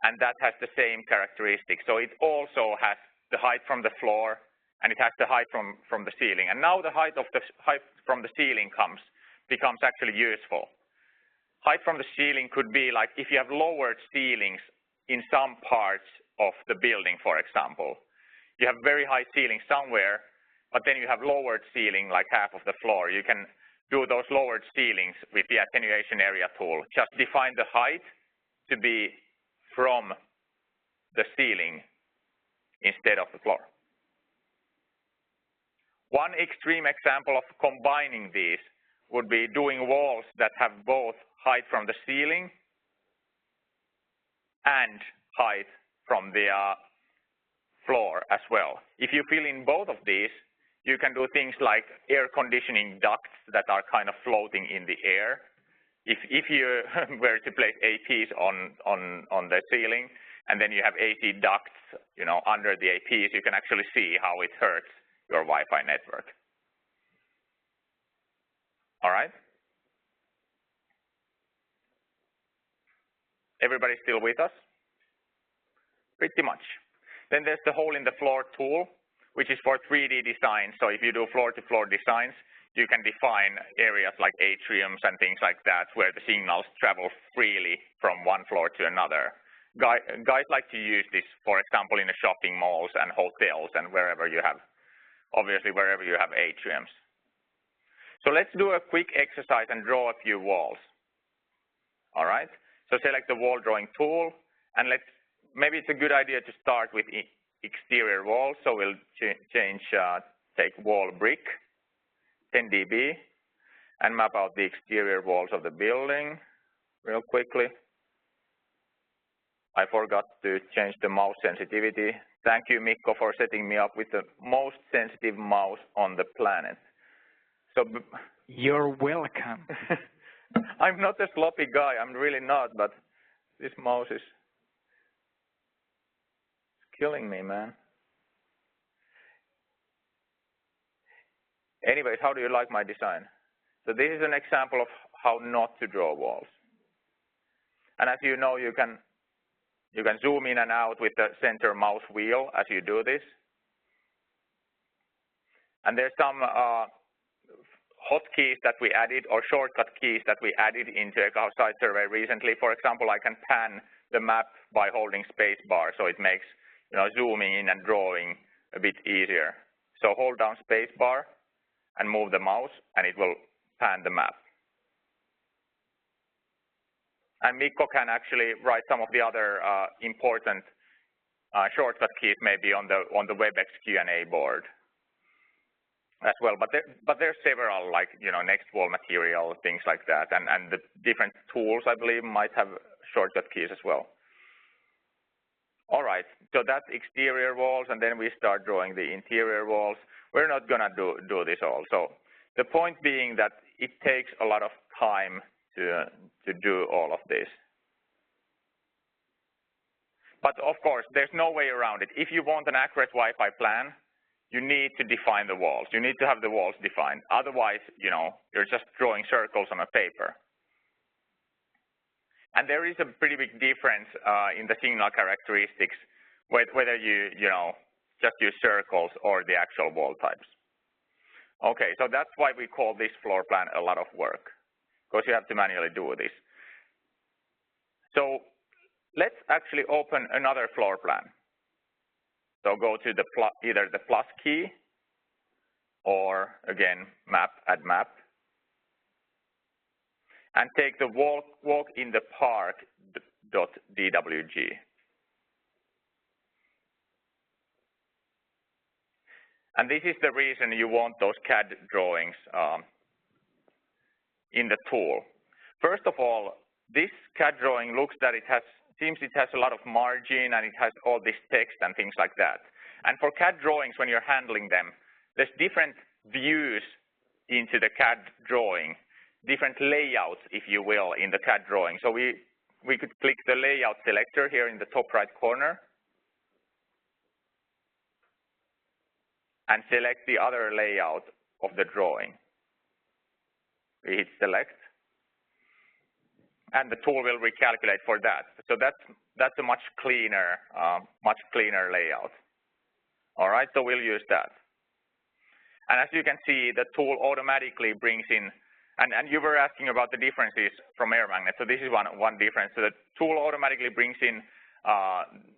And that has the same characteristic. So it also has the height from the floor, and it has the height from the ceiling. And now the height from the ceiling becomes actually useful. Height from the ceiling could be like if you have lowered ceilings in some parts of the building, for example. You have very high ceiling somewhere, but then you have lowered ceiling like half of the floor. You can do those lowered ceilings with the attenuation area tool. Just define the height to be from the ceiling instead of the floor. One extreme example of combining these would be doing walls that have both height from the ceiling and height from the floor as well. If you fill in both of these, you can do things like air conditioning ducts that are kind of floating in the air. If you were to place APs on the ceiling, and then you have AC ducts, under the APs, you can actually see how it hurts your Wi-Fi network. All right? Everybody still with us? Pretty much. Then there's the hole in the floor tool, which is for 3D design. So if you do floor-to-floor designs, you can define areas like atriums and things like that where the signals travel freely from one floor to another. Guys like to use this, for example, in the shopping malls and hotels and wherever you have, obviously wherever you have atriums. So let's do a quick exercise and draw a few walls. All right? So select the wall drawing tool, and maybe it's a good idea to start with exterior walls. So we'll take wall brick, 10 dB, and map out the exterior walls of the building real quickly. I forgot to change the mouse sensitivity. Thank you, Mikko, for setting me up with the most sensitive mouse on the planet. So you're welcome. I'm not a sloppy guy. I'm really not, but this mouse is killing me, man. Anyways, how do you like my design? So this is an example of how not to draw walls. And as you know, you can zoom in and out with the center mouse wheel as you do this. And there's some hotkeys that we added, or shortcut keys that we added into Ekahau Site Survey recently. For example, I can pan the map by holding spacebar, so it makes zooming in and drawing a bit easier. So hold down spacebar and move the mouse, and it will pan the map. And Mikko can actually write some of the other important shortcut keys maybe on the WebEx Q&A board as well. But there's several, like next wall material, things like that, and the different tools I believe might have shortcut keys as well. All right, so that's exterior walls, and then we start drawing the interior walls. We're not gonna do this all. So the point being that it takes a lot of time to do all of this. But of course, there's no way around it. If you want an accurate Wi-Fi plan, you need to define the walls. You need to have the walls defined. Otherwise, you're just drawing circles on a paper. And there is a pretty big difference in the signal characteristics, whether you just use circles or the actual wall types. Okay, so that's why we call this floor plan a lot of work, because you have to manually do this. So let's actually open another floor plan. So go to either the plus key or, again, map, add map. And take the walk in the park.dwg. And this is the reason you want those CAD drawings in the tool. First of all, this CAD drawing looks that it has a lot of margin and it has all this text and things like that. And for CAD drawings, when you're handling them, there's different views into the CAD drawing, different layouts, if you will, in the CAD drawing. So we could click the layout selector here in the top right corner and select the other layout of the drawing. We hit select, and the tool will recalculate for that. So that's a much cleaner layout. All right, so we'll use that. And as you can see, the tool automatically brings in, and you were asking about the differences from air magnet. So this is one difference. So the tool automatically brings in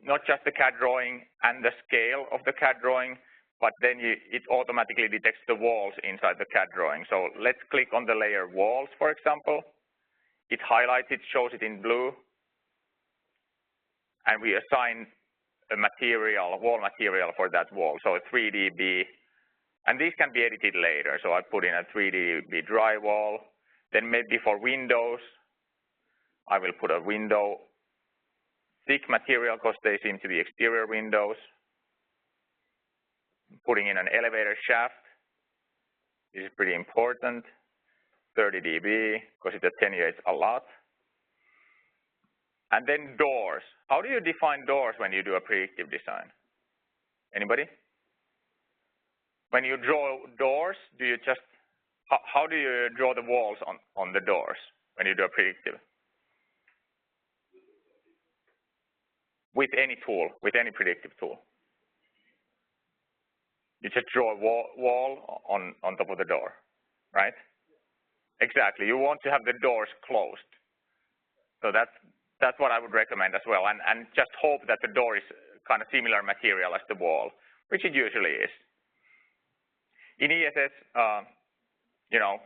not just the CAD drawing and the scale of the CAD drawing, but then it automatically detects the walls inside the CAD drawing. So let's click on the layer walls, for example. It highlights it, shows it in blue, and we assign a material, wall material for that wall. So 3 dB And these can be edited later. So I put in a 3D drywall. Then maybe for windows, I will put a window thick material because they seem to be exterior windows. Putting in an elevator shaft. This is pretty important. 30 dB because it attenuates a lot. And then doors. How do you define doors when you do a predictive design? Anybody? When you draw doors, do you just, how do you draw the walls on the doors when you do a predictive? With any tool, with any predictive tool. You just draw a wall on top of the door, right? Exactly. You want to have the doors closed. So that's what I would recommend as well. And just hope that the door is kind of similar material as the wall, which it usually is. In ESS, you know,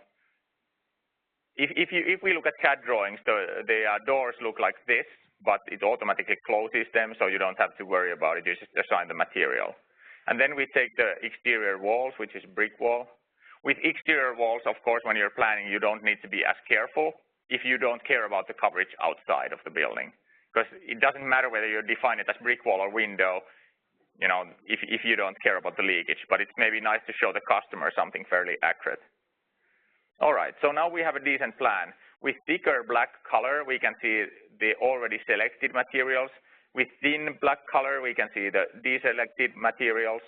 if we look at CAD drawings, the doors look like this, but it automatically closes them, so you don't have to worry about it. You just assign the material. And then we take the exterior walls, which is brick wall. With exterior walls, of course, when you're planning, you don't need to be as careful if you don't care about the coverage outside of the building. Because it doesn't matter whether you define it as brick wall or window, you know, if you don't care about the leakage. But it's maybe nice to show the customer something fairly accurate. All right, so now we have a decent plan. With thicker black color, we can see the already selected materials. With thin black color, we can see the deselected materials.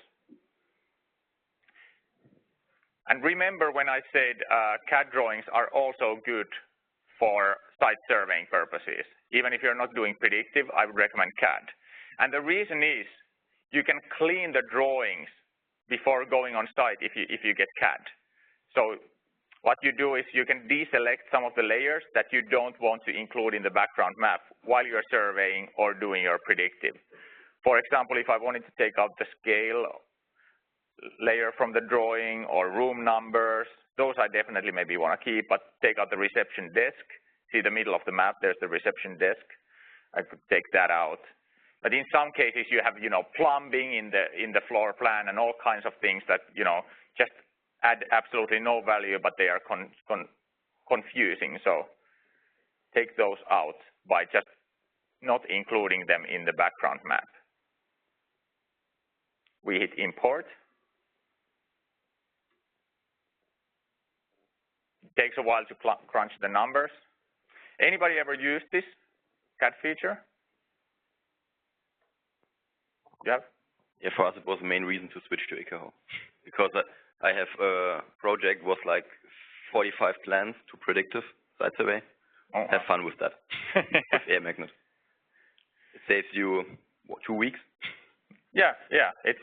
And remember when I said CAD drawings are also good for site surveying purposes. Even if you're not doing predictive, I would recommend CAD. And the reason is you can clean the drawings before going on site if you get CAD. So what you do is you can deselect some of the layers that you don't want to include in the background map while you're surveying or doing your predictive. For example, if I wanted to take out the scale layer from the drawing or room numbers, those I definitely maybe want to keep, but take out the reception desk. See the middle of the map, there's the reception desk. I could take that out. But in some cases you have, you know, plumbing in the floor plan and all kinds of things that, you know, just add absolutely no value, but they are confusing. So take those out by just not including them in the background map. We hit import. It takes a while to crunch the numbers. Anybody ever used this CAD feature? Yeah. Yeah, for us it was the main reason to switch to Ekahau, because I have a project was like 45 plans to predictive site survey. Oh. Have fun with that. With air magnet. It saves you what, 2 weeks. Yeah. It's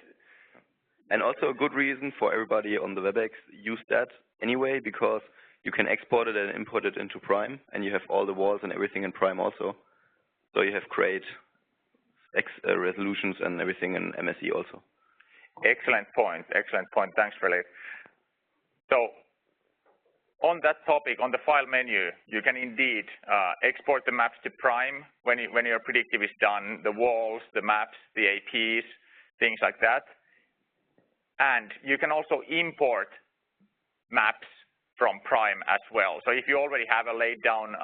and also a good reason for everybody on the WebEx use that anyway, because you can export it and import it into Prime, and you have all the walls and everything in Prime also. So you have great resolutions and everything in MSE also. Excellent point. Thanks, Fredrik. So on that topic, on the file menu, you can indeed export the maps to Prime when your predictive is done, the walls, the maps, the APs, things like that. And you can also import maps from Prime as well. So if you already have a laid down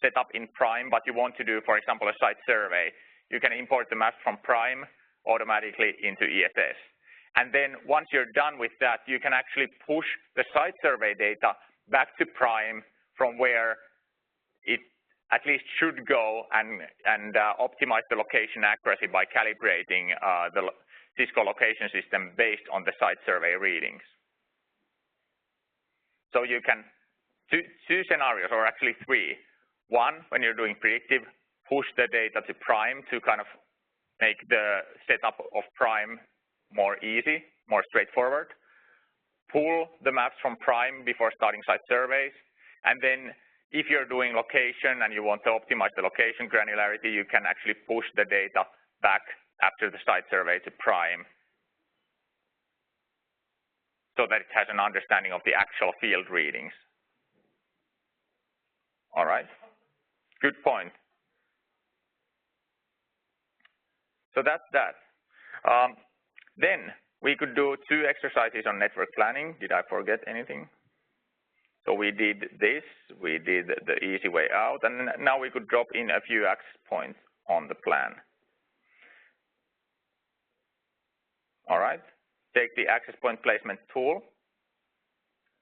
setup in Prime, but you want to do, for example, a site survey, you can import the maps from Prime automatically into ESS. And then once you're done with that, you can actually push the site survey data back to Prime from where it at least should go and optimize the location accuracy by calibrating the Cisco location system based on the site survey readings. So you can, two scenarios, or actually three. One, when you're doing predictive, push the data to Prime to kind of make the setup of Prime more easy, more straightforward. Pull the maps from Prime before starting site surveys. And then if you're doing location and you want to optimize the location granularity, you can actually push the data back after the site survey to Prime so that it has an understanding of the actual field readings. All right, good point. So that's that. Then We could do 2 exercises on network planning. Did I forget anything? So we did this, we did the easy way out, and now we could drop in a few access points on the plan. All right, take the access point placement tool.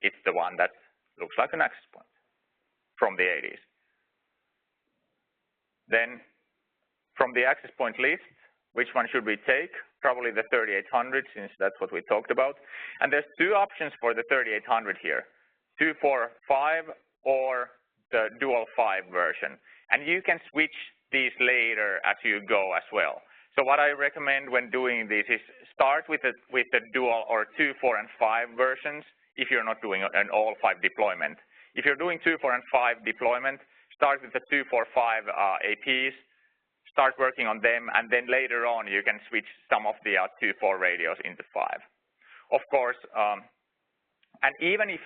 It's the one that looks like an access point from the 80s. Then from the access point list, which one should we take? Probably the 3800, since that's what we talked about. And there's 2 options for the 3800 here, 245 or the dual 5 version. And you can switch these later as you go as well. So what I recommend when doing this is start with the dual or 2, 4, and 5 versions if you're not doing an all 5 deployment. If you're doing 2, 4, and 5 deployment, start with the 2, 4, 5 APs, start working on them, and then later on you can switch some of the 2, 4 radios into 5. Of course, and even if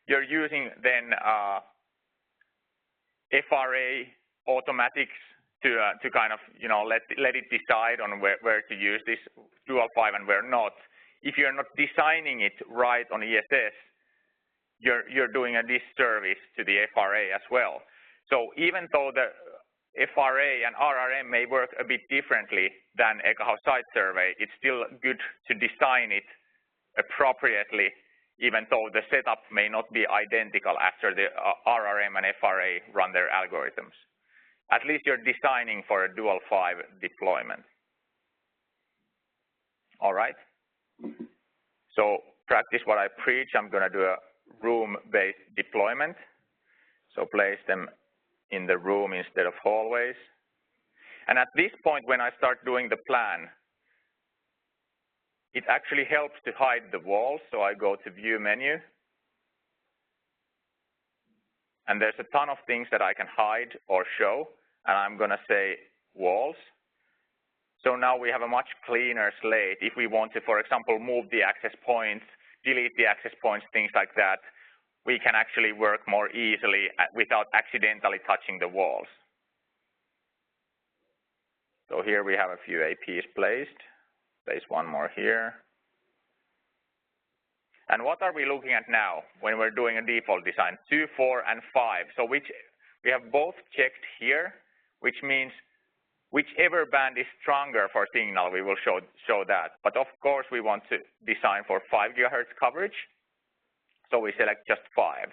you're using then FRA automatics to kind of, you know, let it decide on where to use this dual 5 and where not. If you're not designing it right on ESS, you're doing a disservice to the FRA as well. So even though the FRA and RRM may work a bit differently than Ekahau site survey, it's still good to design it appropriately, even though the setup may not be identical after the RRM and FRA run their algorithms. At least you're designing for a dual 5 deployment. All right. So practice what I preach. I'm going to do a room-based deployment. So place them in the room instead of hallways. And at this point, when I start doing the plan, it actually helps to hide the walls. So I go to View menu. And there's a ton of things that I can hide or show. And I'm going to say walls. So now we have a much cleaner slate. If we want to, for example, move the access points, delete the access points, things like that, we can actually work more easily without accidentally touching the walls. So here we have a few APs placed. Place one more here. And what are we looking at now when we're doing a default design? 2, 4, and 5. So we have both checked here, which means whichever band is stronger for signal, we will show that. But of course, we want to design for 5 GHz coverage. So we select just 5.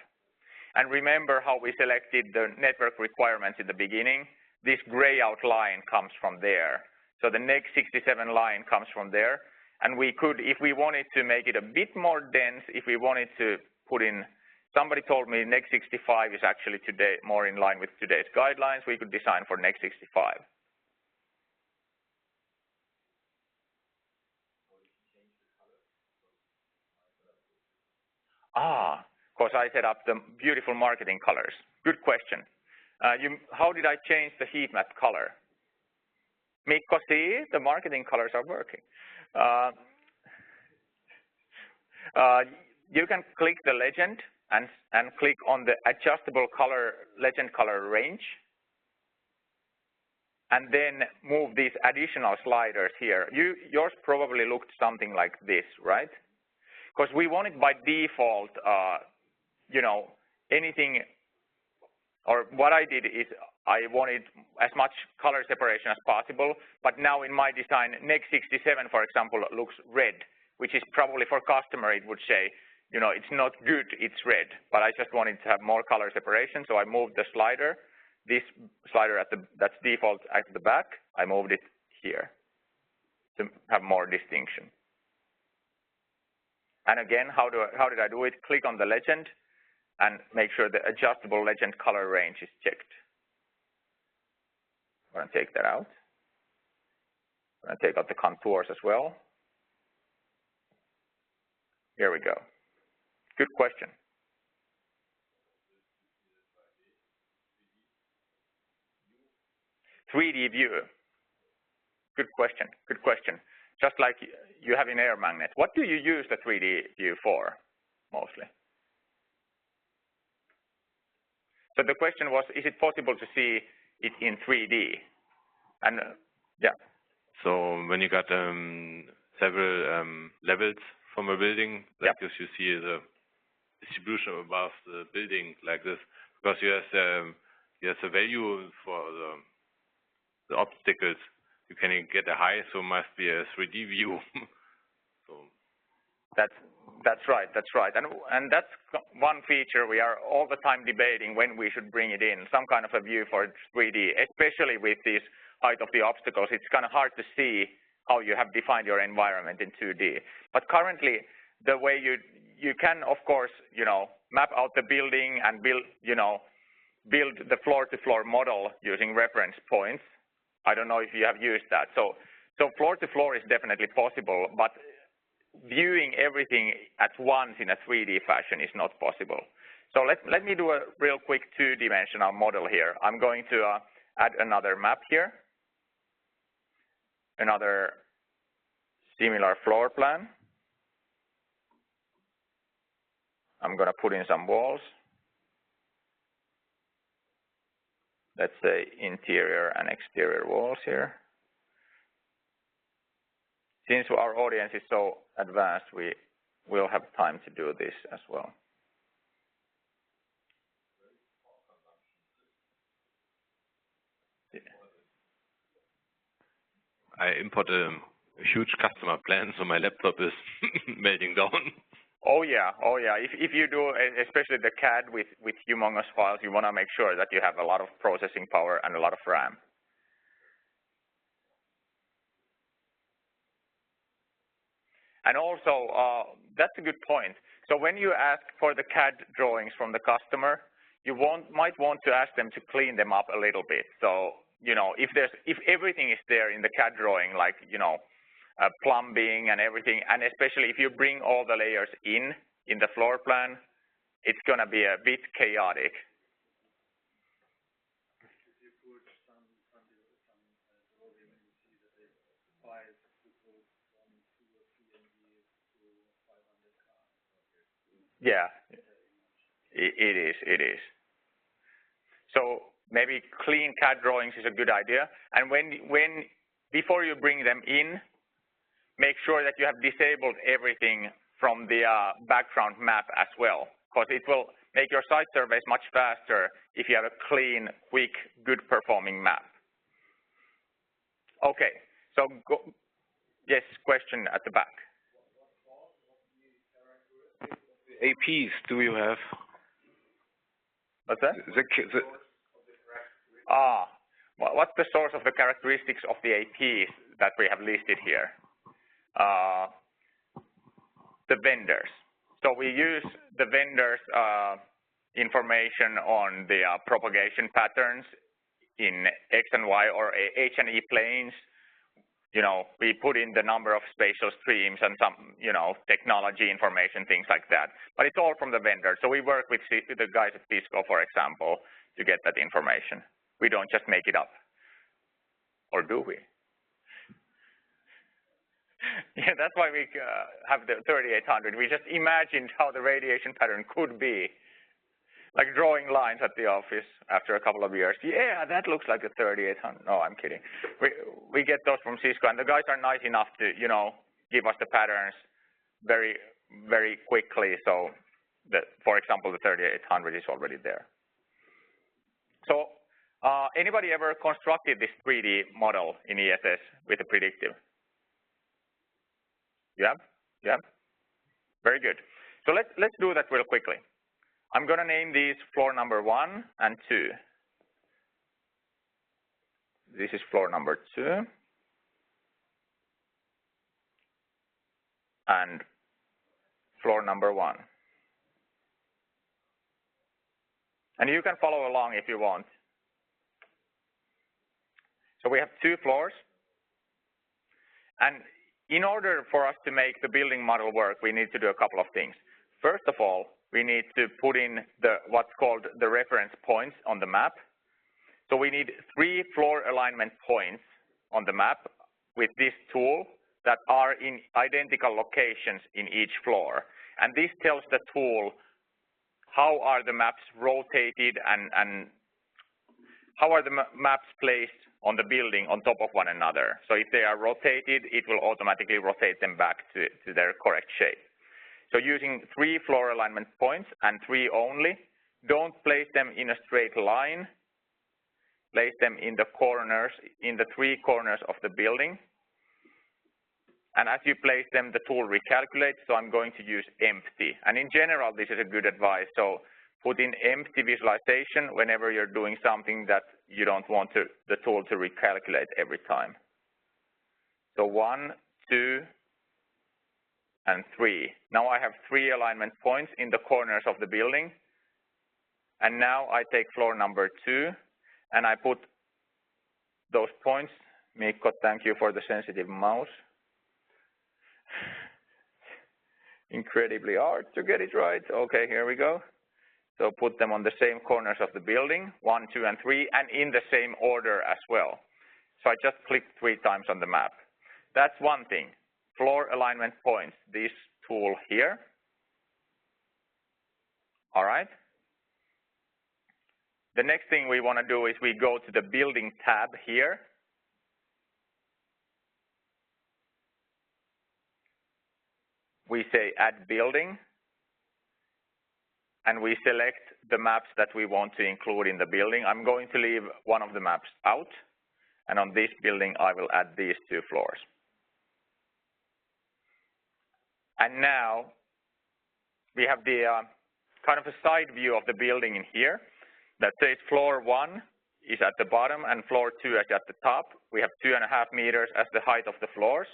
And remember how we selected the network requirements in the beginning? This gray outline comes from there. So the next 67 line comes from there. And we could, if we wanted to make it a bit more dense, if we wanted to put in, somebody told me next 65 is actually today more in line with today's guidelines, we could design for next 65. Because I set up the beautiful marketing colors. Good question. How did I change the heat map color? Mikko, see, the marketing colors are working. You can click the legend and click on the adjustable color, legend color range, and then move these additional sliders here. Yours probably looked something like this, right? Because we want it by default, you know, anything, or what I did is I wanted as much color separation as possible, but now in my design, next 67, for example, looks red, which is probably for customer, it would say, you know, it's not good, it's red, but I just wanted to have more color separation, so I moved the slider, this slider that's default at the back, I moved it here to have more distinction. And again, how did I do it? Click on the legend and make sure the adjustable legend color range is checked. I'm going to take that out. I'm going to take out the contours as well. Here we go. Good question. "3D view." Good question. Good question. Just like you have in Air Magnet. What do you use the 3D view for, mostly? So the question was, is it possible to see it in 3D? And yeah. So when you got several levels from a building, like this you see the distribution above the building like this, because you have a value for the obstacles. You can get a high, so must be a 3D view. So that's right, and that's one feature we are all the time debating when we should bring it in, some kind of a view for 3D, especially with this height of the obstacles. It's kind of hard to see how you have defined your environment in 2D. But currently, the way you can, of course, map out the building and build the floor-to-floor model using reference points. I don't know if you have used that. So floor-to-floor is definitely possible, but viewing everything at once in a 3D fashion is not possible. So let me do a real quick two-dimensional model here. I'm going to add another map here, another similar floor plan. I'm going to put in some walls. Let's say interior and exterior walls here. Since our audience is so advanced, we will have time to do this as well. I import a huge customer plan, so my laptop is melting down. Oh yeah. If you do, especially the CAD with humongous files, you want to make sure that you have a lot of processing power and a lot of RAM. And also, that's a good point. So when you ask for the CAD drawings from the customer, you might want to ask them to clean them up a little bit. So, if everything is there in the CAD drawing, like, plumbing and everything, and especially if you bring all the layers in the floor plan, it's going to be a bit chaotic. Yeah, it is. So maybe clean CAD drawings is a good idea. And before you bring them in, make sure that you have disabled everything from the background map as well, because it will make your site surveys much faster if you have a clean, quick, good performing map. Okay, so yes, question at the back. APs do you have? What's that? What's the source of the characteristics of the APs that we have listed here? The vendors. So we use the vendors' information on the propagation patterns in X and Y or H&E planes. We put in the number of spatial streams and some, technology information, things like that. But it's all from the vendor. So we work with the guys at Cisco, for example, to get that information. We don't just make it up. Or do we? Yeah, that's why we have the 3800. We just imagined how the radiation pattern could be. Like drawing lines at the office after a couple of years. Yeah, that looks like a 3800. No, I'm kidding. We get those from Cisco, and the guys are nice enough to, give us the patterns very, very quickly. So, for example, the 3800 is already there. So, anybody ever constructed this 3D model in ESS with a predictive? Yeah? Very good. So let's do that real quickly. I'm going to name these floor number 1 and 2. This is floor number 2. And floor number 1. And you can follow along if you want. So we have 2 floors. And in order for us to make the building model work, we need to do a couple of things. First of all, we need to put in what's called the reference points on the map. So we need 3 floor alignment points on the map with this tool that are in identical locations in each floor. And this tells the tool how are the maps rotated and how are the maps placed on the building on top of one another. So if they are rotated, it will automatically rotate them back to their correct shape. So using 3 floor alignment points and 3 only, don't place them in a straight line. Place them in the corners, in the 3 corners of the building. And as you place them, the tool recalculates, so I'm going to use empty. And in general, this is a good advice. So put in empty visualization whenever you're doing something that you don't want the tool to recalculate every time. So 1, 2, and 3. Now I have 3 alignment points in the corners of the building. And now I take floor number 2, and I put those points. Mikko, thank you for the sensitive mouse. Incredibly hard to get it right. Okay, here we go. So put them on the same corners of the building, 1, 2, and 3, and in the same order as well. So I just clicked 3 times on the map. That's one thing. Floor alignment points, this tool here. All right. The next thing we want to do is we go to the building tab here. We say add building, and we select the maps that we want to include in the building. I'm going to leave one of the maps out, and on this building I will add these 2 floors. And now we have the kind of a side view of the building in here that says floor 1 is at the bottom and floor 2 is at the top. We have 2.5 meters as the height of the floors.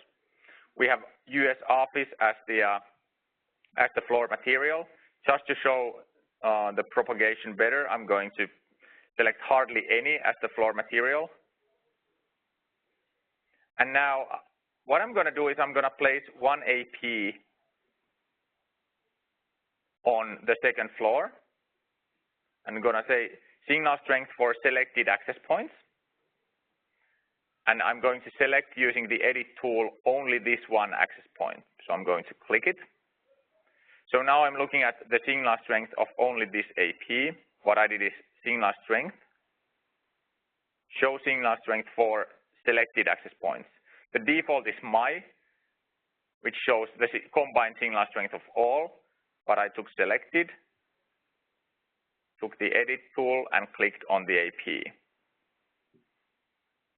We have US office as the floor material. Just to show the propagation better, I'm going to select hardly any as the floor material. And now what I'm going to do is I'm going to place 1 AP on the 2nd floor. I'm going to say signal strength for selected access points. And I'm going to select using the edit tool only this one access point. So I'm going to click it. So now I'm looking at the signal strength of only this AP. What I did is signal strength, show signal strength for selected access points. The default is my, which shows the combined signal strength of all, but I took selected, took the edit tool and clicked on the AP.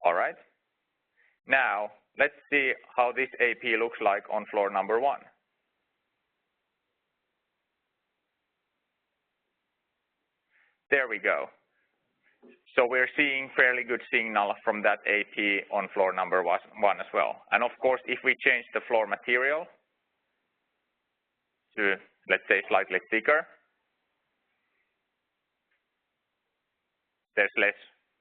All right. Now, let's see how this AP looks like on floor number 1. There we go. So we're seeing fairly good signal from that AP on floor number 1 as well. And of course, if we change the floor material to, let's say, slightly thicker, there's less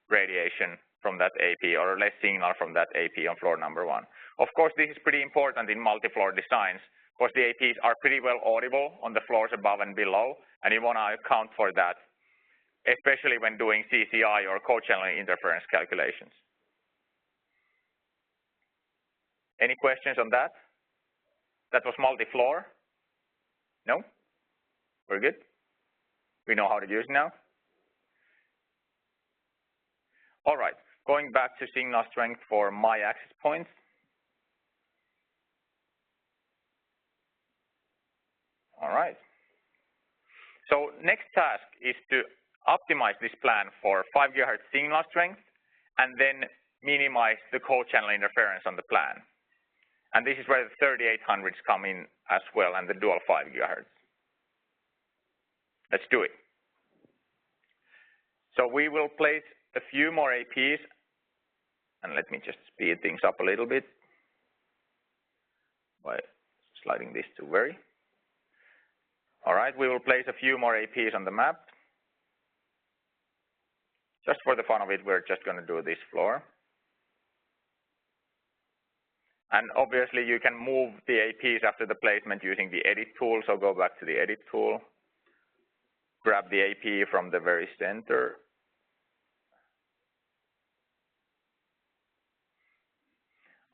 radiation from that AP or less signal from that AP on floor number 1. Of course, this is pretty important in multi-floor designs because the APs are pretty well audible on the floors above and below, and you want to account for that, especially when doing CCI or co-channel interference calculations. Any questions on that? That was multi-floor? No? We're good? We know how to use it now? All right. Going back to signal strength for my access points. All right. So next task is to optimize this plan for 5 GHz signal strength and then minimize the co-channel interference on the plan. And this is where the 3800s come in as well and the dual 5 GHz. Let's do it. So we will place a few more APs, and let me just speed things up a little bit by sliding this to very. All right, we will place a few more APs on the map. Just for the fun of it, we're just going to do this floor. And obviously, you can move the APs after the placement using the edit tool. So go back to the edit tool, grab the AP from the very center.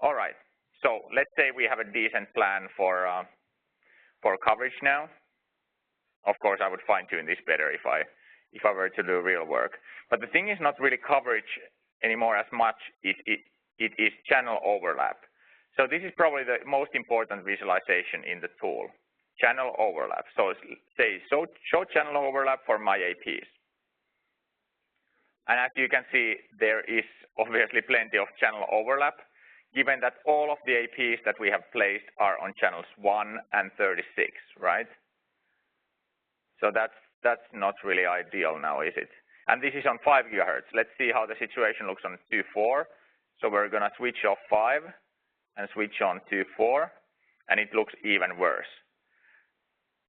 All right, so let's say we have a decent plan for coverage now. Of course, I would fine-tune this better if I were to do real work. But the thing is not really coverage anymore as much. It is channel overlap. So this is probably the most important visualization in the tool, channel overlap. So say, show channel overlap for my APs. And as you can see, there is obviously plenty of channel overlap, given that all of the APs that we have placed are on channels 1 and 36, right? So that's not really ideal now, is it? And this is on 5 gigahertz. Let's see how the situation looks on 2.4. So we're going to switch off 5 and switch on 2.4, and it looks even worse.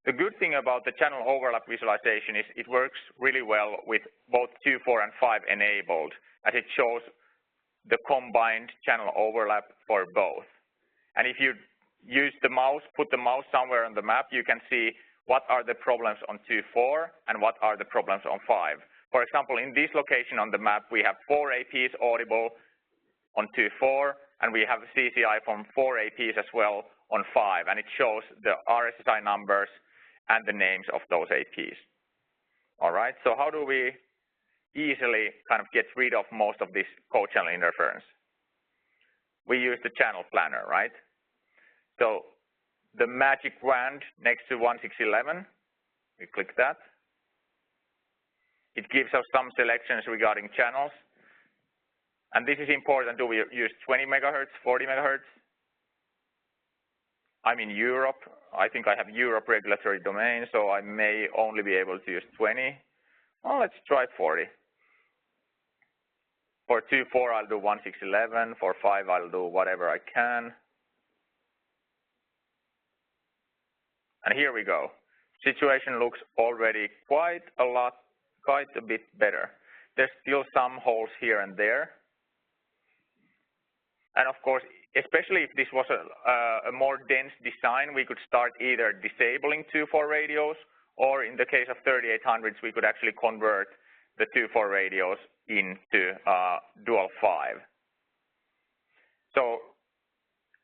The good thing about the channel overlap visualization is it works really well with both 2.4 and 5 enabled, as it shows the combined channel overlap for both. And if you use the mouse, put the mouse somewhere on the map, you can see what are the problems on 2.4 and what are the problems on 5. For example, in this location on the map, we have 4 APs audible on 2.4, and we have CCI from 4 APs as well on 5, and it shows the RSSI numbers and the names of those APs. All right, so how do we easily kind of get rid of most of this co-channel interference? We use the channel planner, right? So the magic wand next to 1611, we click that. It gives us some selections regarding channels. And this is important. Do we use 20 megahertz, 40 megahertz? I'm in Europe. I think I have Europe regulatory domain, so I may only be able to use 20. Well, let's try 40. For 2.4, I'll do 1611. For 5, I'll do whatever I can. And here we go. Situation looks already quite a bit better. There's still some holes here and there. And of course, especially if this was a more dense design, we could start either disabling 2.4 radios, or in the case of 3800s, we could actually convert the 2.4 radios into dual 5. So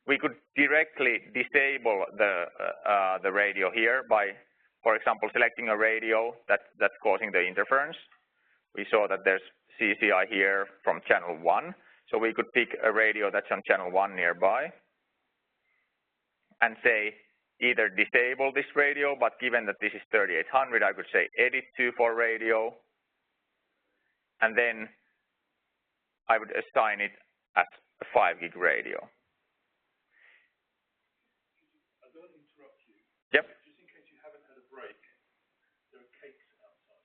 we could directly disable the radio here by, for example, selecting a radio that's causing the interference. We saw that there's CCI here from channel 1. So we could pick a radio that's on channel 1 nearby and say either disable this radio, but given that this is 3800, I could say edit 2.4 radio, and then I would assign it as a 5 gig radio. I'm going to interrupt you. Yep. Just in case you haven't had a break, there are cakes outside.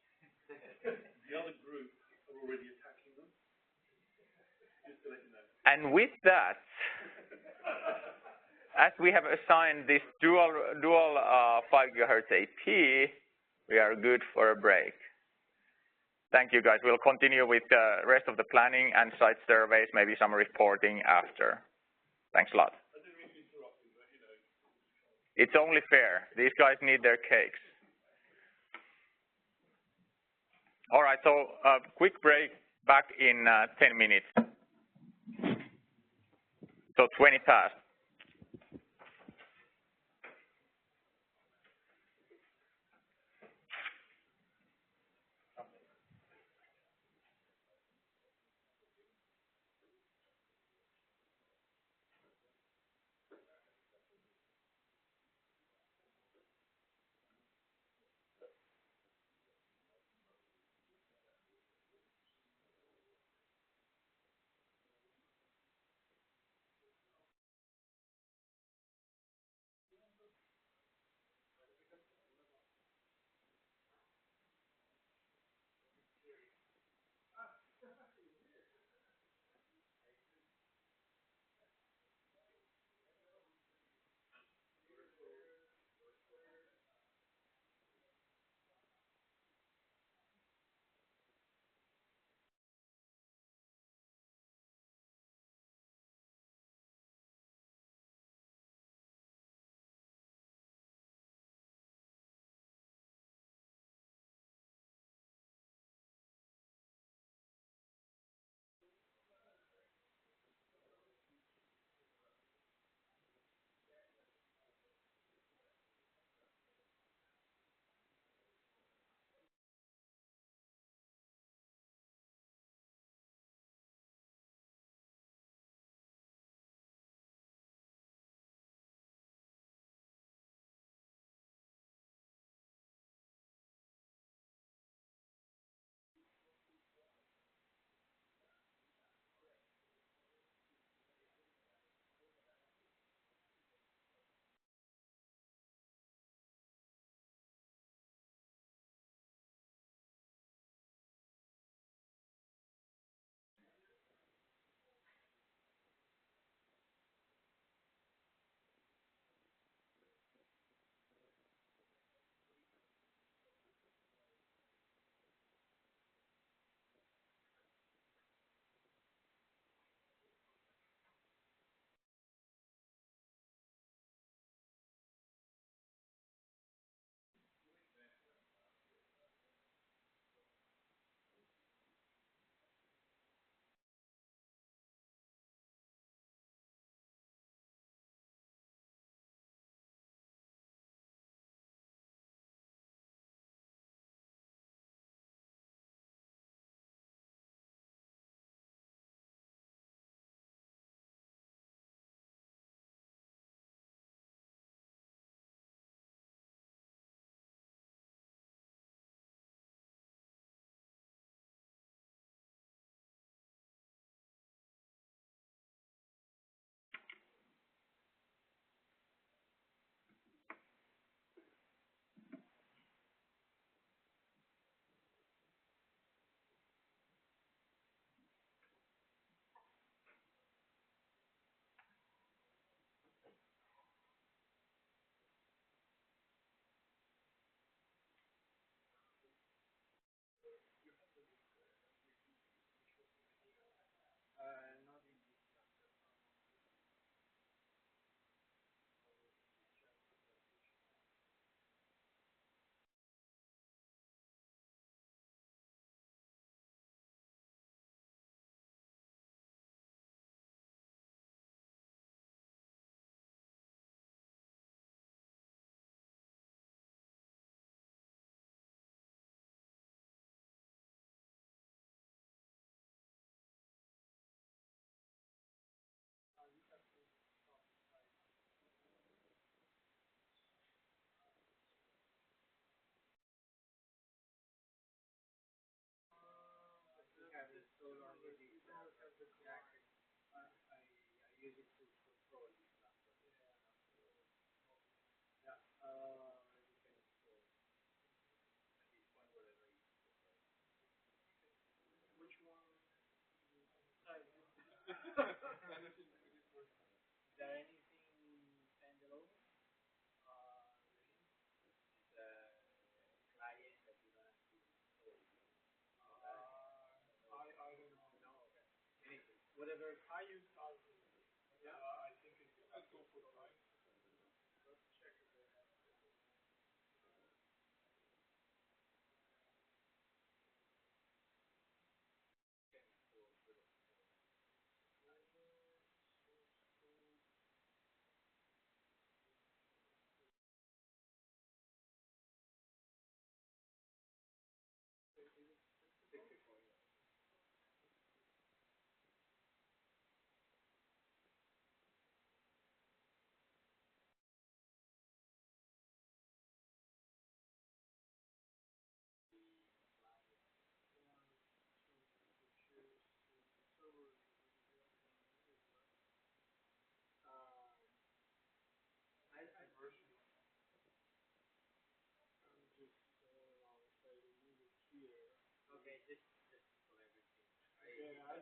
The other group are already attacking them. Just to let you know. And with that, as we have assigned this dual 5 gigahertz AP, we are good for a break. Thank you, guys. We'll continue with the rest of the planning and site surveys, maybe some reporting after. Thanks a lot. I didn't mean to interrupt you, but you know. It's only fair. These guys need their cakes. All right, so quick break, back in 10 minutes. So 20 past.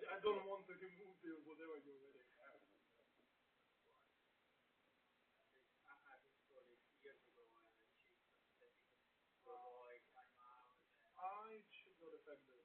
I don't want to remove the whatever you already have. I should not affect this.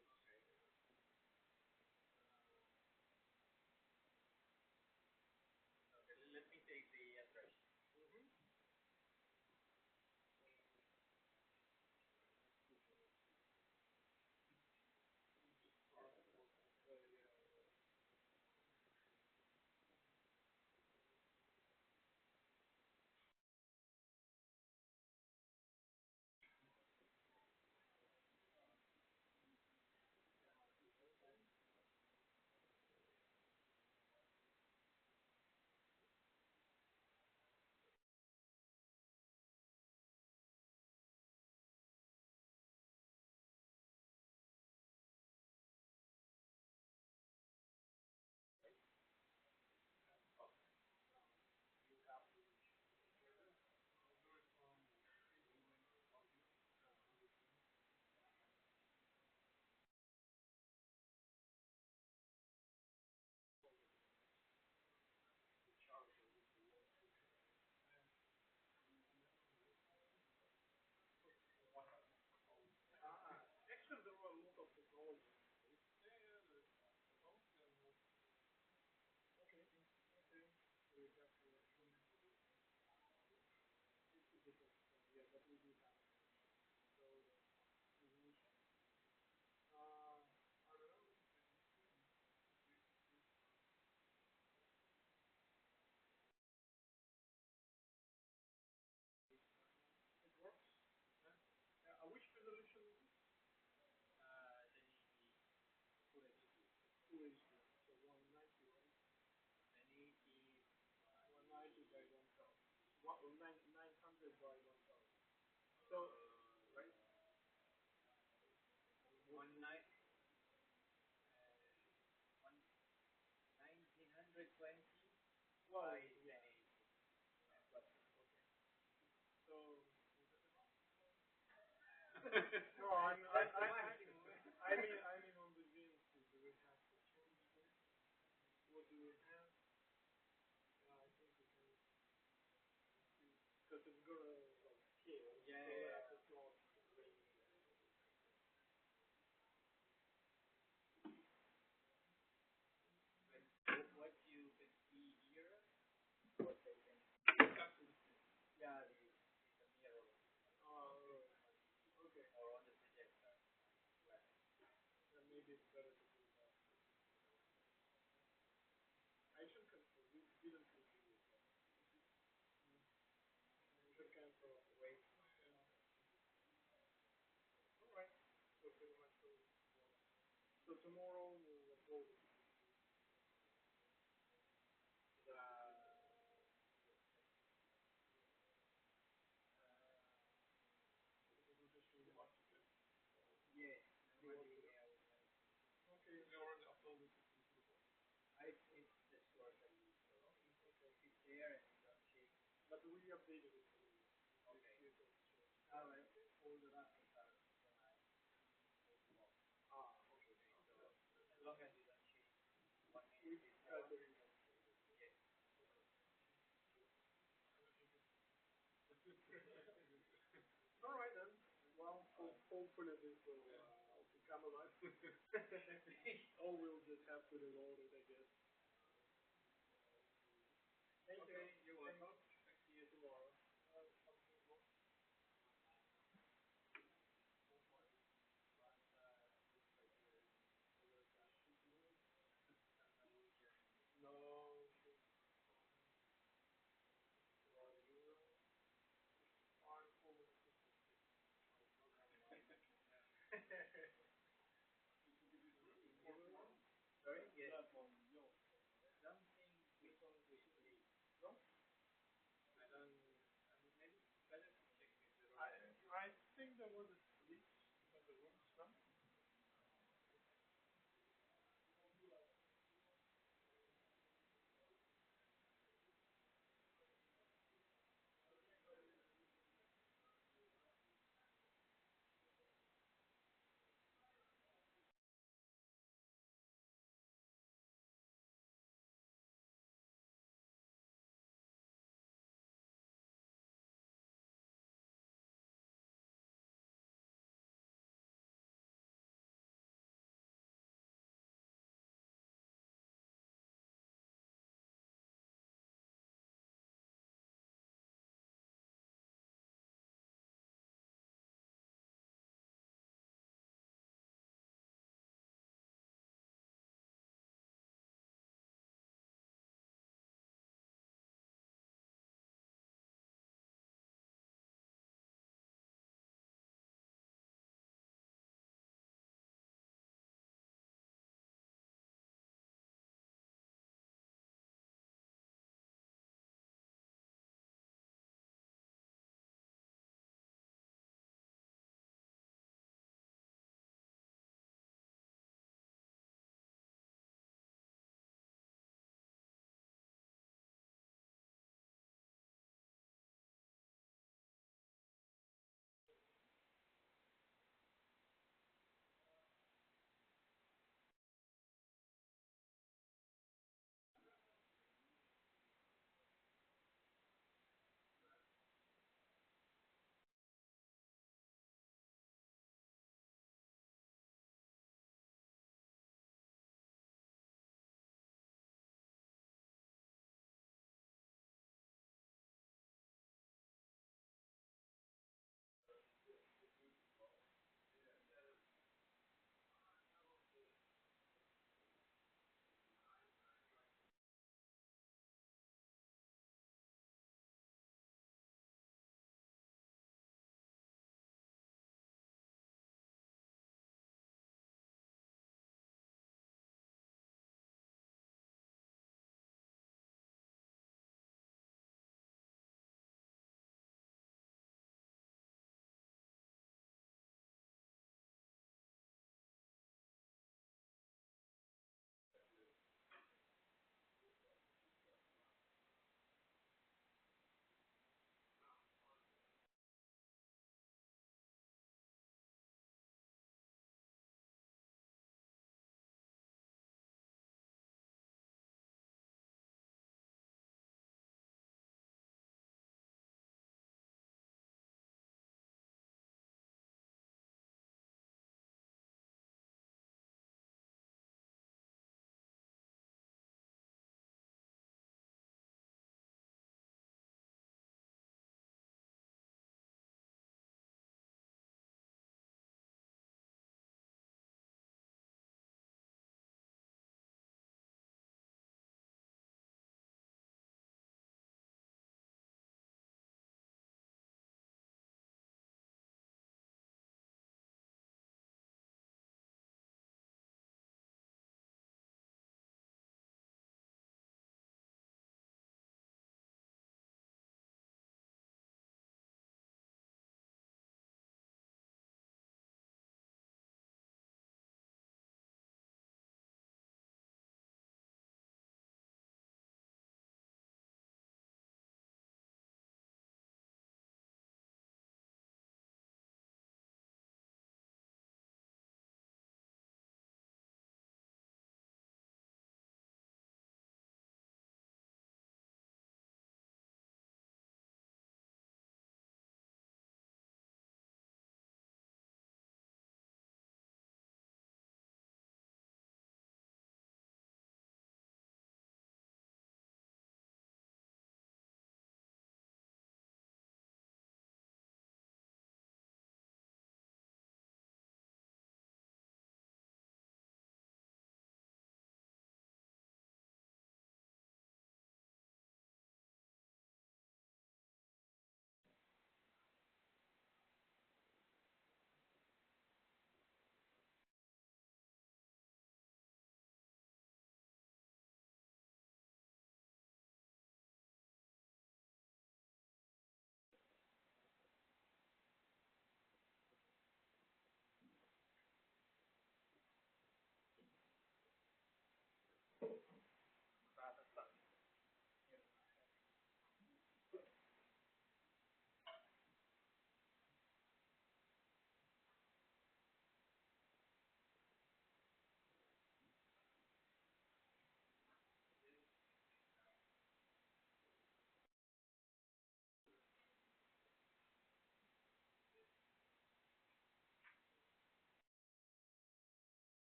Which resolution is it? Full HD. So 190, right? 190 by 1000. 900 by 1000. So, right? 1920 by 1080. So, no, I mean on the VNC, do we have to change this? What do we have? Yeah, I think we can, because it's gonna like scale. Yeah. It's not really. What you can see here, what they can. Yeah, the mirror. Oh, okay. Or on the projector. Right. Then maybe it's better to do that. I should cancel. We didn't continue that. We should cancel. Wait. Alright. So pretty much so tomorrow we'll upload it. Yeah. Okay, we already uploaded it into the board. It's the source I use. So okay. It's there and it's unchanged. But we updated it. Okay. Alright. All the rest is okay. So as long as you don't change one minute, it's hopefully this will come alive. Or we'll just have to reload it, I guess. Okay, you're welcome. See you tomorrow. No. Sorry? Yeah.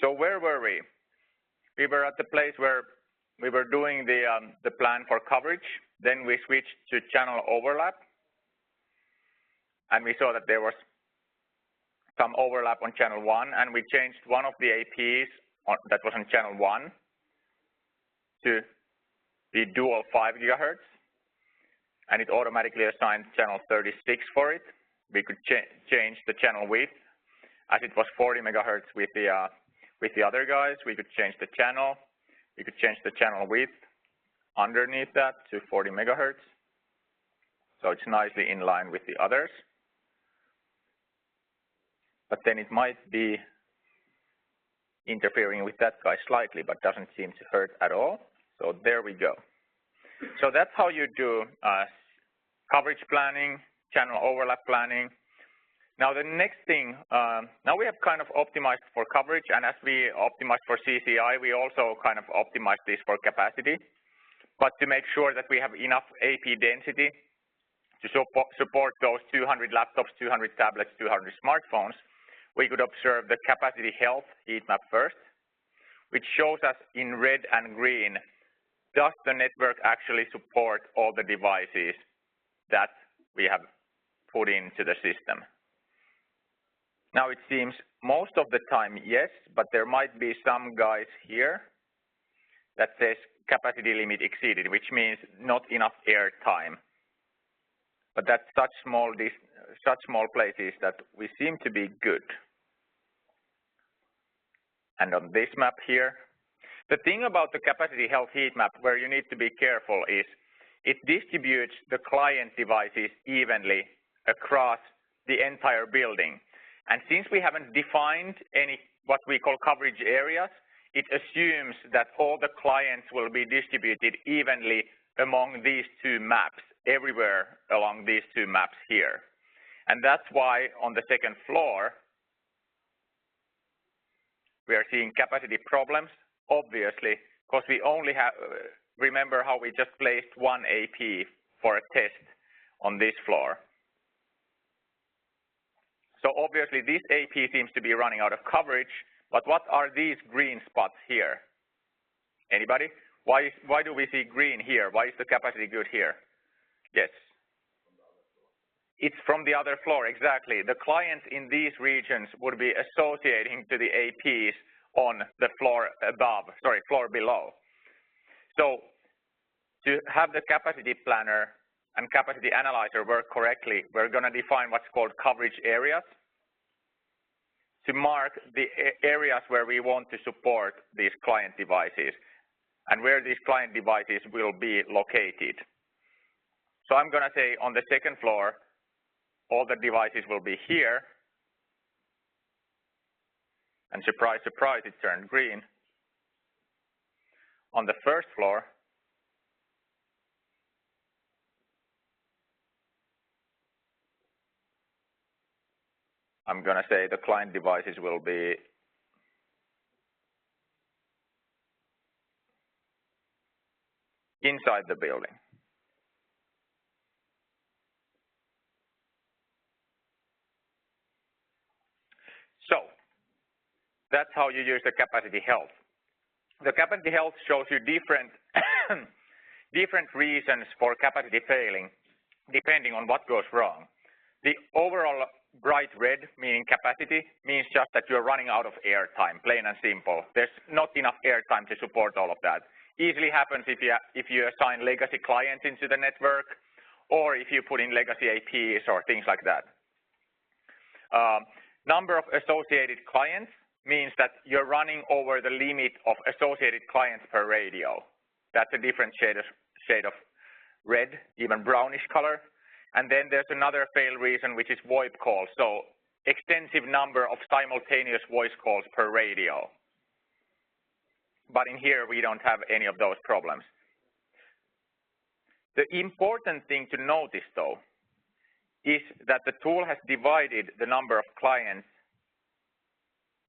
So where were we? We were at the place where we were doing the plan for coverage. Then we switched to channel overlap. And we saw that there was some overlap on channel 1. And we changed one of the APs that was on channel 1 to the dual 5 gigahertz. And it automatically assigned channel 36 for it. We could change the channel width. As it was 40 megahertz with the other guys, we could change the channel. We could change the channel width underneath that to 40 megahertz. So it's nicely in line with the others. But then it might be interfering with that guy slightly, but doesn't seem to hurt at all. So there we go. So that's how you do coverage planning, channel overlap planning. Now the next thing, now we have kind of optimized for coverage, and as we optimized for CCI, we also kind of optimized this for capacity. But to make sure that we have enough AP density to support those 200 laptops, 200 tablets, 200 smartphones, we could observe the capacity health heat map first, which shows us in red and green, does the network actually support all the devices that we have put into the system? Now it seems most of the time yes, but there might be some guys here that says capacity limit exceeded, which means not enough air time. But that's such small places that we seem to be good. And on this map here, the thing about the capacity health heat map where you need to be careful is it distributes the client devices evenly across the entire building. And since we haven't defined any what we call coverage areas, it assumes that all the clients will be distributed evenly among these two maps, everywhere along these two maps here. And that's why on the second floor, we are seeing capacity problems, obviously, because we only have, remember how we just placed one AP for a test on this floor. So obviously this AP seems to be running out of coverage, but what are these green spots here? Anybody? Why do we see green here? Why is the capacity good here? Yes. It's from the other floor, exactly. The clients in these regions would be associating to the APs on the floor above, sorry, floor below. So to have the capacity planner and capacity analyzer work correctly, we're going to define what's called coverage areas to mark the areas where we want to support these client devices and where these client devices will be located. So I'm going to say on the second floor, all the devices will be here. And surprise, surprise, it turned green. On the first floor, I'm going to say the client devices will be inside the building. So that's how you use the capacity health. The capacity health shows you different, different reasons for capacity failing, depending on what goes wrong. The overall bright red, meaning capacity, means just that you're running out of air time, plain and simple. There's not enough air time to support all of that. Easily happens if you assign legacy clients into the network, or if you put in legacy APs or things like that. Number of associated clients means that you're running over the limit of associated clients per radio. That's a different shade of red, even brownish color. And then there's another fail reason, which is VoIP calls. So extensive number of simultaneous voice calls per radio. But in here, we don't have any of those problems. The important thing to notice, though, is that the tool has divided the number of clients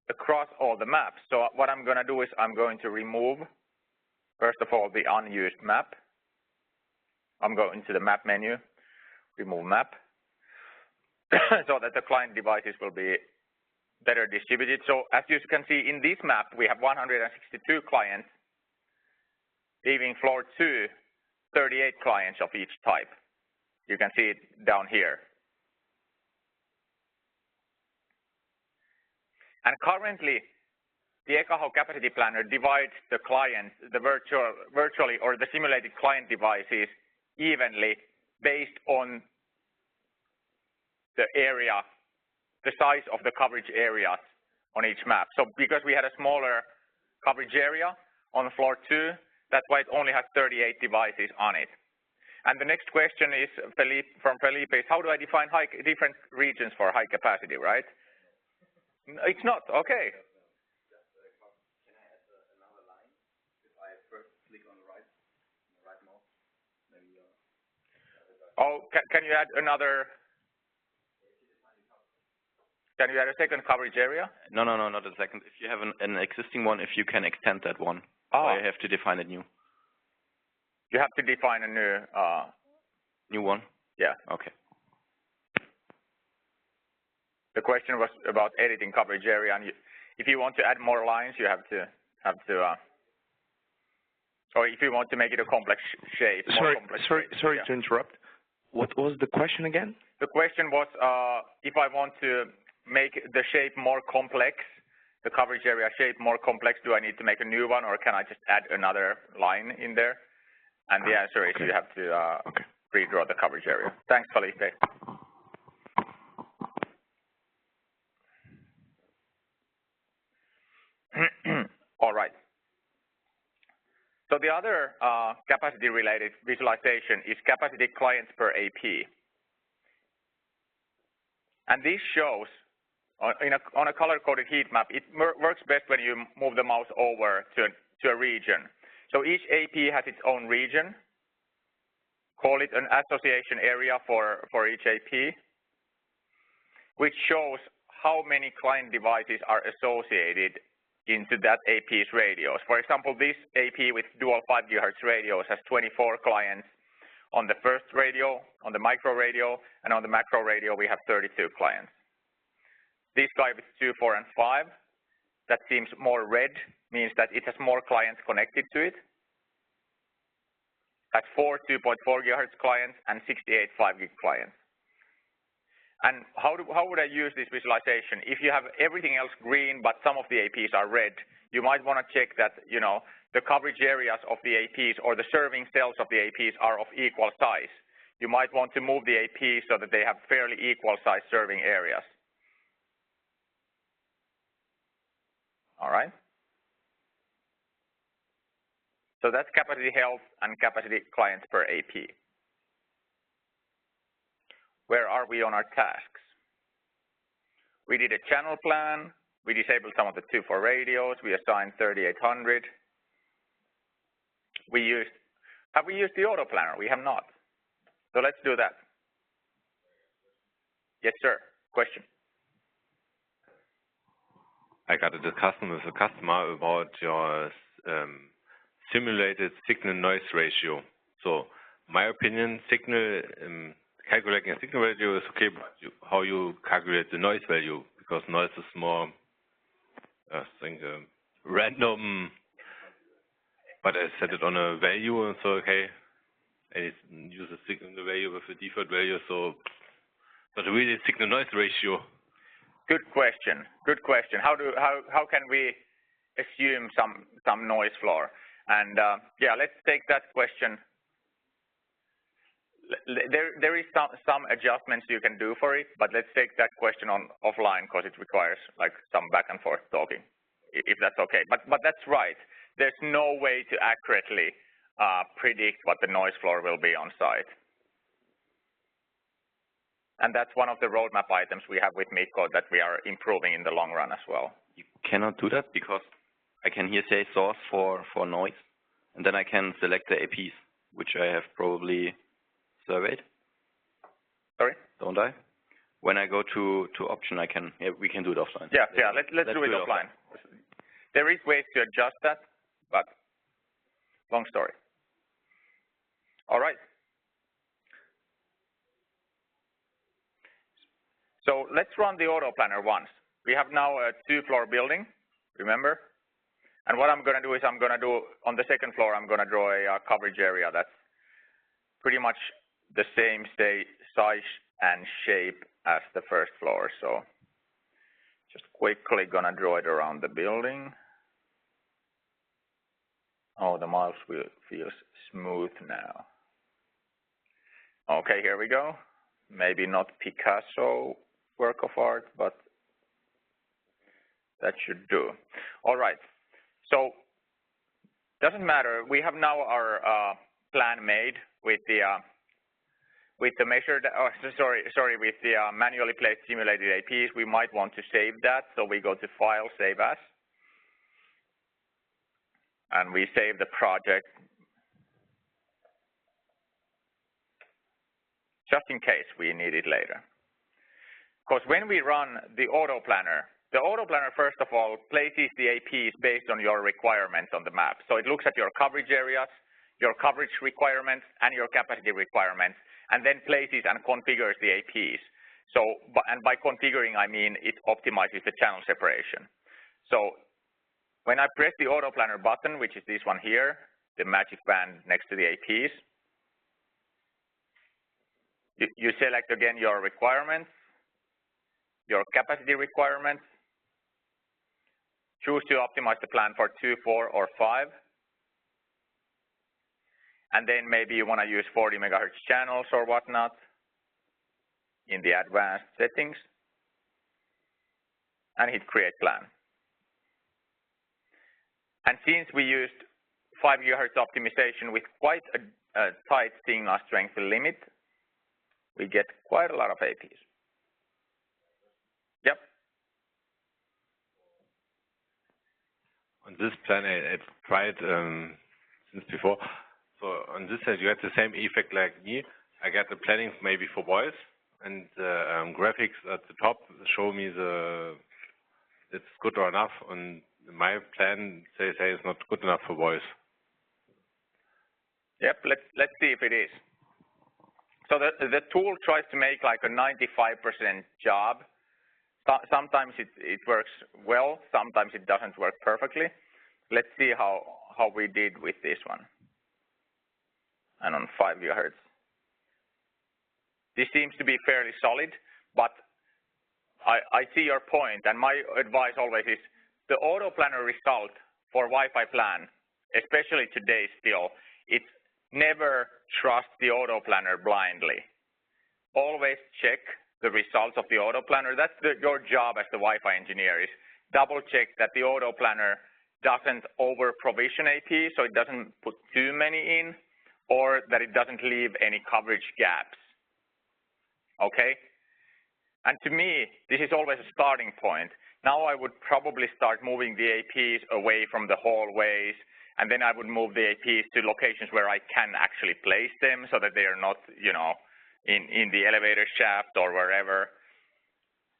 across all the maps. So what I'm going to do is I'm going to remove, first of all, the unused map. I'm going to the map menu, remove map, so that the client devices will be better distributed. So as you can see in this map, we have 162 clients, leaving floor 2, 38 clients of each type. You can see it down here. And currently, the Ekahau capacity planner divides the clients, the virtually or the simulated client devices evenly based on the area, the size of the coverage areas on each map. So because we had a smaller coverage area on floor 2, that's why it only has 38 devices on it. And the next question is from Felipe is, how do I define different regions for high capacity, right? It's not, okay. Can I add another line? If I first click on the right mouse, maybe can you add another? Can you add a second coverage area? No, not a second. If you have an existing one, if you can extend that one, or you have to define it new. You have to define a new one? Yeah. Okay. The question was about editing coverage area, and if you want to add more lines, you have to, or if you want to make it a complex shape. Sorry to interrupt. What was the question again? The question was if I want to make the shape more complex, the coverage area shape more complex, do I need to make a new one, or can I just add another line in there? And the answer is you have to redraw the coverage area. Thanks, Felipe. All right. So the other capacity-related visualization is capacity clients per AP. And this shows, on a color-coded heat map, it works best when you move the mouse over to a region. So each AP has its own region. Call it an association area for each AP, which shows how many client devices are associated into that AP's radios. For example, this AP with dual 5 GHz radios has 24 clients on the first radio, on the micro radio, and on the macro radio we have 32 clients. This guy with 2, 4, and 5, that seems more red, means that it has more clients connected to it. Has 4 2.4 GHz clients and 68 5 gig clients. And how would I use this visualization? If you have everything else green, but some of the APs are red, you might want to check that, the coverage areas of the APs or the serving cells of the APs are of equal size. You might want to move the APs so that they have fairly equal size serving areas. All right. So that's capacity health and capacity clients per AP. Where are we on our tasks? We did a channel plan. We disabled some of the 2.4 radios. We assigned 3800. Have we used the auto planner? We have not. So let's do that. Yes, sir. Question. I got a discussion with a customer about your simulated signal-noise ratio. So, my opinion, calculating a signal value is okay, but how you calculate the noise value, because noise is more, I think, random. But I set it on a value, and so okay, I use a signal value with a default value, so but really signal-noise ratio. Good question. Good question. How can we assume some noise floor? And yeah, let's take that question. There is some adjustments you can do for it, but let's take that question offline because it requires like some back and forth talking, if that's okay. But that's right. There's no way to accurately predict what the noise floor will be on site. And that's one of the roadmap items we have with Mikko that we are improving in the long run as well. You cannot do that because I can here say source for noise, and then I can select the APs, which I have probably surveyed. Sorry? Don't I? When I go to option, we can do it offline. Yeah, let's do it offline. There is ways to adjust that, but long story. All right. So let's run the auto planner once. we have now a 2-floor building, remember? And what I'm going to do is on the second floor, I'm going to draw a coverage area that's pretty much the same size and shape as the first floor. So just quickly going to draw it around the building. Oh, the mouse wheel feels smooth now. Okay, here we go. Maybe not Picasso work of art, but that should do. All right. So doesn't matter. We have now our plan made with the measured. With the manually placed simulated APs. We might want to save that, so we go to File, Save As, and we save the project just in case we need it later. Because when we run the auto planner first of all places the APs based on your requirements on the map. So it looks at your coverage areas, your coverage requirements, and your capacity requirements, and then places and configures the APs. So, and by configuring, I mean it optimizes the channel separation. So when I press the auto planner button, which is this one here, the magic band next to the APs, you select again your requirements, your capacity requirements, choose to optimize the plan for 2, 4, or 5. And then maybe you want to use 40 megahertz channels or whatnot in the advanced settings. And hit Create Plan. And since we used 5 gigahertz optimization with quite a tight signal strength limit, we get quite a lot of APs. Yep. On this plan, I tried since before. So on this side, you had the same effect like me. I got the planning maybe for voice, and graphics at the top show me it's good or enough. And my plan say it's not good enough for voice. Yep. Let's see if it is. So the tool tries to make like a 95% job. Sometimes it works well, sometimes it doesn't work perfectly. Let's see how we did with this one. And on 5 gigahertz. This seems to be fairly solid, but I see your point, and my advice always is the auto planner result for Wi-Fi plan, especially today still, it's never trust the auto planner blindly. Always check the results of the auto planner. That's your job as the Wi-Fi engineer, is double check that the auto planner doesn't over provision AP, so it doesn't put too many in, or that it doesn't leave any coverage gaps. Okay? And to me, this is always a starting point. Now I would probably start moving the APs away from the hallways, and then I would move the APs to locations where I can actually place them so that they are not, you know, in the elevator shaft or wherever.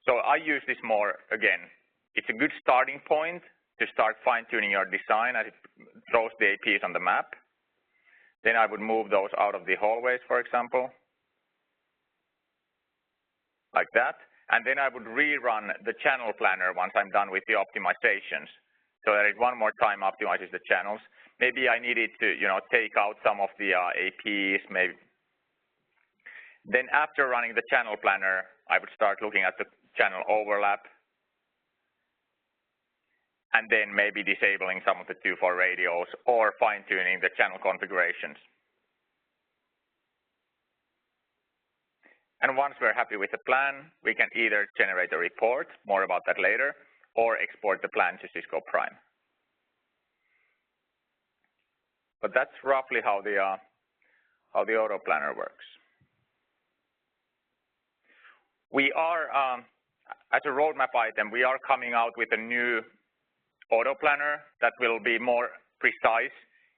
So I use this more, again, it's a good starting point to start fine-tuning your design as it throws the APs on the map. Then I would move those out of the hallways, for example, like that. And then I would rerun the channel planner once I'm done with the optimizations, so that it one more time optimizes the channels. Maybe I needed to, you know, take out some of the APs, maybe. Then after running the channel planner, I would start looking at the channel overlap, and then maybe disabling some of the 2.4 radios or fine-tuning the channel configurations. And once we're happy with the plan, we can either generate a report, more about that later, or export the plan to Cisco Prime. But that's roughly how the auto planner works. We are, as a roadmap item, we are coming out with a new auto planner that will be more precise.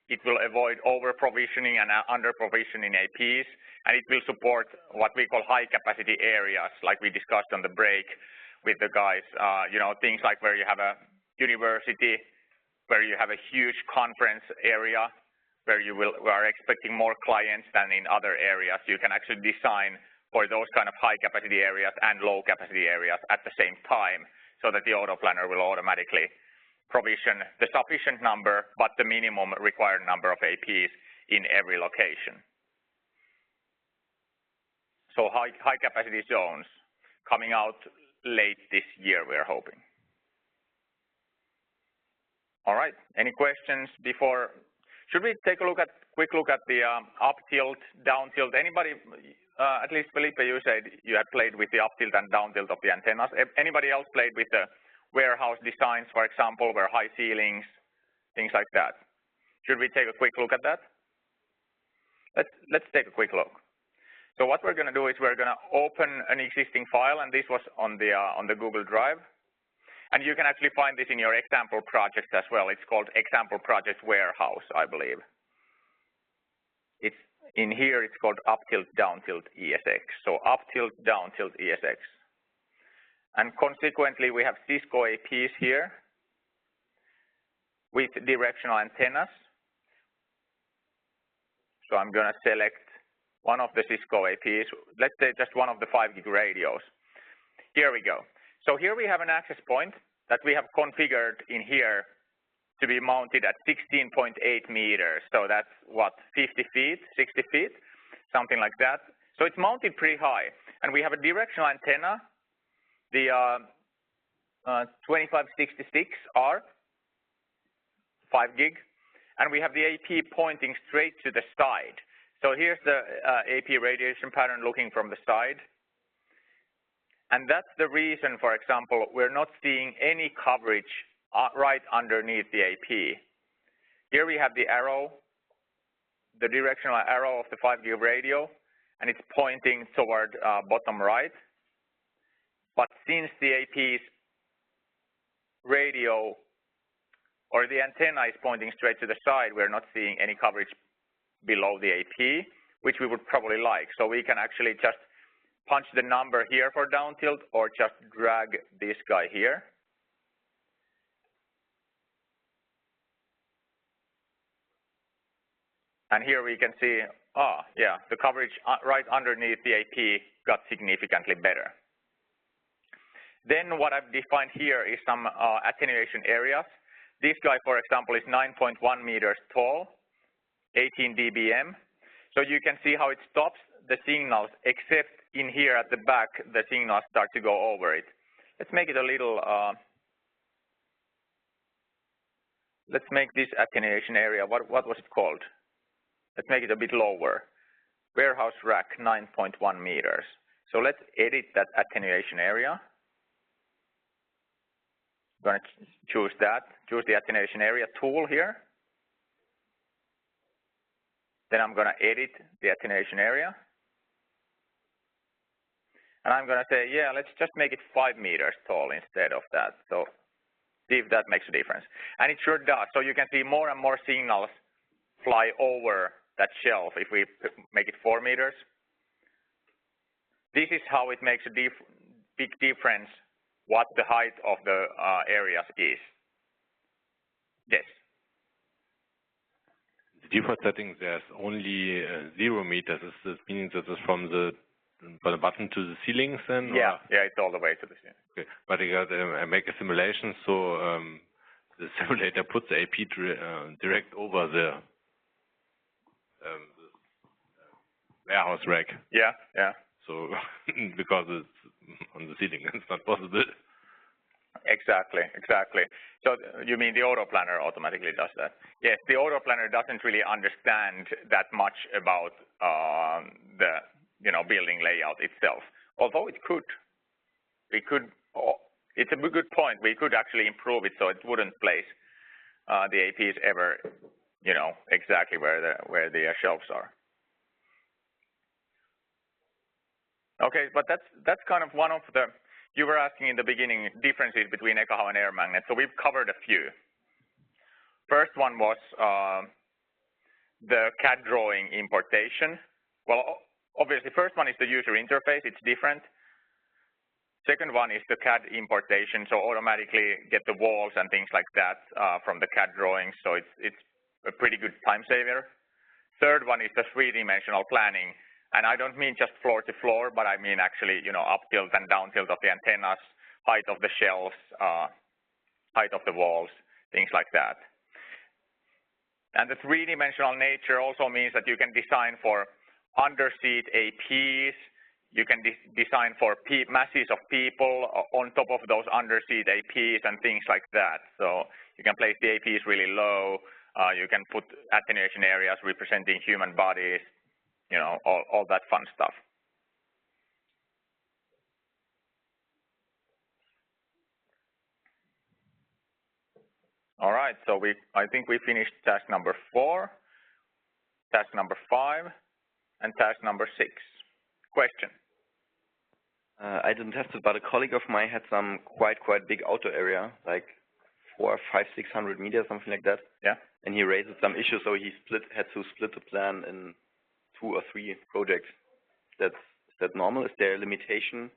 It will avoid over-provisioning and under-provisioning APs, and it will support what we call high-capacity areas, like we discussed on the break with the guys. You know, things like where you have a university, where you have a huge conference area, where we are expecting more clients than in other areas. You can actually design for those kind of high-capacity areas and low-capacity areas at the same time. so that the auto planner will automatically provision the sufficient number, but the minimum required number of APs in every location. So high capacity zones coming out late this year, we're hoping. All right, any questions before? Should we take a quick look at the up tilt, down tilt? Anybody, at least Felipe, you said you had played with the up tilt and down tilt of the antennas. Anybody else played with the warehouse designs, for example, where high ceilings, things like that? Should we take a quick look at that? Let's take a quick look. So what we're going to do is we're going to open an existing file, and this was on the Google Drive. And you can actually find this in your example project as well. It's called Example Project Warehouse, I believe. It's in here, it's called Up Tilt, Down Tilt ESX. So Up Tilt, Down Tilt ESX. And consequently, we have Cisco APs here with directional antennas. So I'm going to select one of the Cisco APs. Let's say just one of the 5 gig radios. Here we go. So here we have an access point that we have configured in here to be mounted at 16.8 meters. So that's what, 50 feet, 60 feet, something like that. So it's mounted pretty high. And we have a directional antenna, the 2566R, 5 gig. And we have the AP pointing straight to the side. So here's the AP radiation pattern looking from the side. And that's the reason, for example, we're not seeing any coverage right underneath the AP. Here we have the arrow, the directional arrow of the 5 gig radio, and it's pointing toward bottom right. But since the AP's radio or the antenna is pointing straight to the side, we're not seeing any coverage below the AP, which we would probably like. So we can actually just punch the number here for down tilt or just drag this guy here. And here we can see, yeah, the coverage right underneath the AP got significantly better. Then what I've defined here is some attenuation areas. This guy, for example, is 9.1 meters tall, 18 dBm. So you can see how it stops the signals, except in here at the back, the signals start to go over it. Let's make it a little, let's make this attenuation area, what was it called? Let's make it a bit lower. Warehouse rack, 9.1 meters. So let's edit that attenuation area. I'm going to choose that, choose the attenuation area tool here. Then I'm going to edit the attenuation area. And I'm going to say, yeah, let's just make it 5 meters tall instead of that. So see if that makes a difference. And it sure does. So you can see more and more signals fly over that shelf if we make it 4 meters. This is how it makes a big difference what the height of the areas is. Yes? The default setting, there's only 0 meters. This means that it's from the button to the ceilings then? Yeah, or? yeah, it's all the way to the ceiling. Okay, but I make a simulation, so the simulator puts the AP direct over the warehouse rack. Yeah, yeah. So because it's on the ceiling, it's not possible. Exactly, exactly. So you mean the auto planner automatically does that? Yes, the auto planner doesn't really understand that much about the building layout itself. Although it could. We could. It's a good point. We could actually improve it so it wouldn't place the APs ever, exactly where the shelves are. Okay, but that's kind of one of the. You were asking in the beginning differences between Ekahau and air magnet. So we've covered a few. First one was the CAD drawing importation. Well, obviously, first one is the user interface. It's different. Second one is the CAD importation, so automatically get the walls and things like that from the CAD drawings. So it's a pretty good time saver. Third one is the three-dimensional planning. And I don't mean just floor to floor, but I mean actually, up tilt and down tilt of the antennas, height of the shelves, height of the walls, things like that. And the three-dimensional nature also means that you can design for underseat APs, you can design for masses of people on top of those underseat APs and things like that. So you can place the APs really low, you can put attenuation areas representing human bodies, you know, all that fun stuff. All right, so I think we finished task number 4, task number 5, and task number 6. Question? I didn't test it, but a colleague of mine had some quite big outdoor area, like 400, 500, 600 meters, something like that. Yeah. And he raised some issues, so he had to split the plan in 2 or 3 projects. Is that normal? Is there a limitation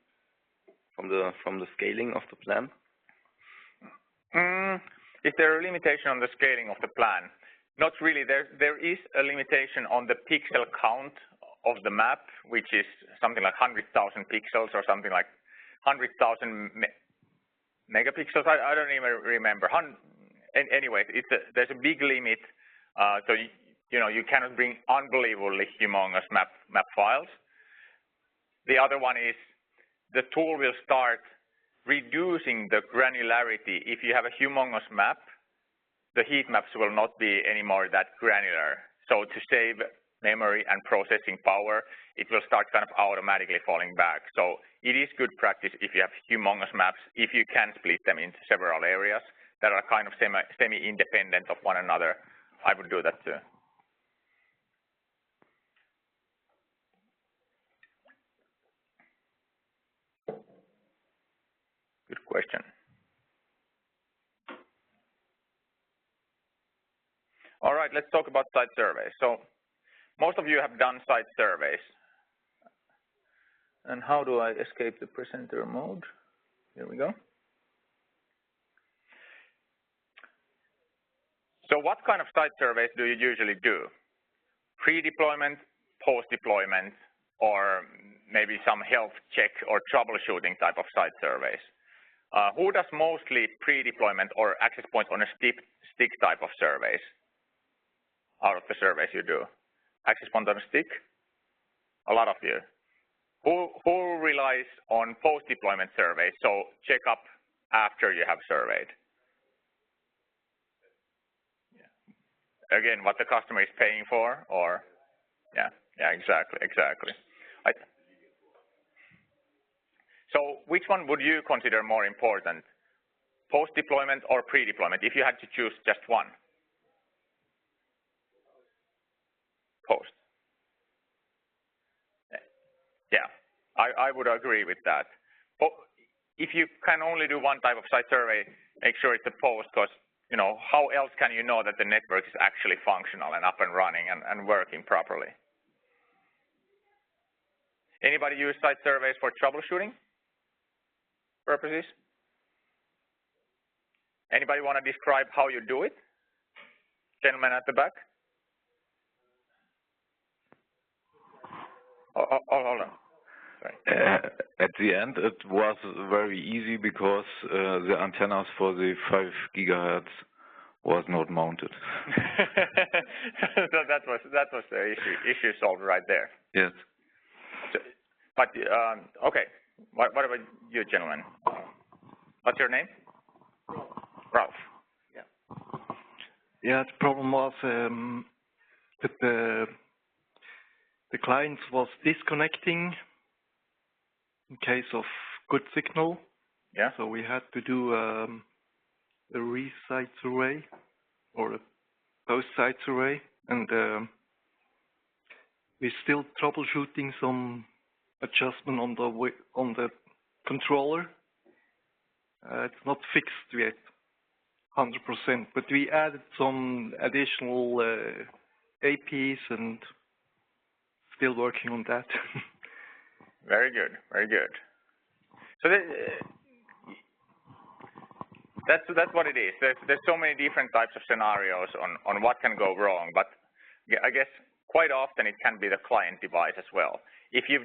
from the scaling of the plan? Is there a limitation on the scaling of the plan? Not really. There is a limitation on the pixel count of the map, which is something like 100,000 pixels or something like 100,000 megapixels. I don't even remember. Anyway, there's a big limit. So you cannot bring unbelievably humongous map files. The other one is the tool will start reducing the granularity. If you have a humongous map, the heat maps will not be anymore that granular. So to save memory and processing power, it will start kind of automatically falling back. So it is good practice if you have humongous maps, if you can split them into several areas that are kind of semi-independent of one another. I would do that too. Good question. All right, let's talk about site surveys. So most of you have done site surveys. And how do I escape the presenter mode? Here we go. So what kind of site surveys do you usually do? Pre-deployment, post-deployment, or maybe some health check or troubleshooting type of site surveys? Who does mostly pre-deployment or access points on a stick type of surveys out of the surveys you do? Access point on a stick? A lot of you. Who relies on post-deployment surveys, so check up after you have surveyed? Yeah. Again, what the customer is paying for, or? Yeah, exactly. So which one would you consider more important, post-deployment or pre-deployment, if you had to choose just one? Post. Yeah, I would agree with that. If you can only do one type of site survey, make sure it's a post, because how else can you know that the network is actually functional and up and running and working properly? Anybody use site surveys for troubleshooting purposes? Anybody want to describe how you do it? Gentleman at the back. Oh, hold on. Sorry. At the end, it was very easy because the antennas for the 5 gigahertz was not mounted. So that was the issue solved right there. Yes. So, but okay. What about you, gentlemen? What's your name? Ralph. Yeah. Yeah. The problem was that the client was disconnecting in case of good signal. Yeah. So we had to do a re-site survey or a post-site survey, and we're still troubleshooting some adjustment on the controller. It's not fixed yet, 100%, but we added some additional APs and still working on that. Very good, very good. So that's what it is. There's so many different types of scenarios on what can go wrong, but I guess quite often it can be the client device as well. If you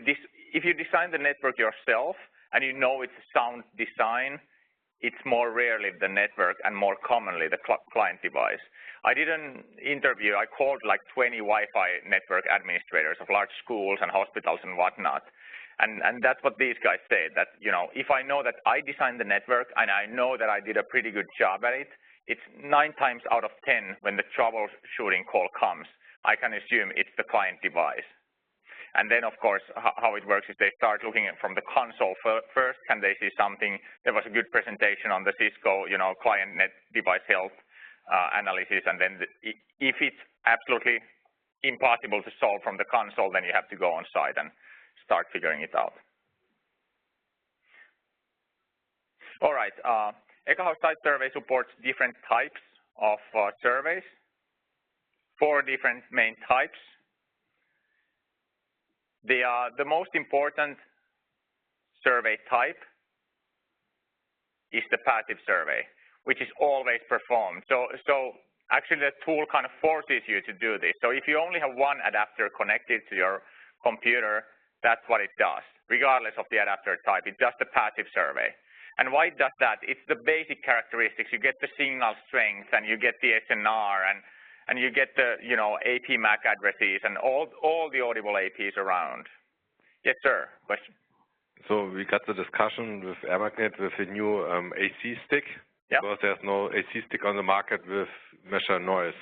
design the network yourself and you know it's a sound design, it's more rarely the network and more commonly the client device. I did an interview, I called like 20 Wi-Fi network administrators of large schools and hospitals and whatnot. And that's what these guys say, that, you know, if I know that I designed the network and I know that I did a pretty good job at it, it's 9 times out of 10 when the troubleshooting call comes, I can assume it's the client device. And then, of course, how it works is they start looking at from the console first. Can they see something? There was a good presentation on the Cisco, you know, client net device health analysis. And then if it's absolutely impossible to solve from the console, then you have to go on site and start figuring it out. All right. Ekahau Site Survey supports different types of surveys, 4 different main types. The most important survey type is the passive survey, which is always performed. So actually the tool kind of forces you to do this. So if you only have one adapter connected to your computer, that's what it does, regardless of the adapter type. It does the passive survey. And why it does that? It's the basic characteristics. You get the signal strength, and you get the SNR, and you get the, you know, AP MAC addresses and all the audible APs around. Yes, sir. Question. So we got the discussion with AirMagnet with the new AC stick. Yeah. Because there's no AC stick on the market with measure noise.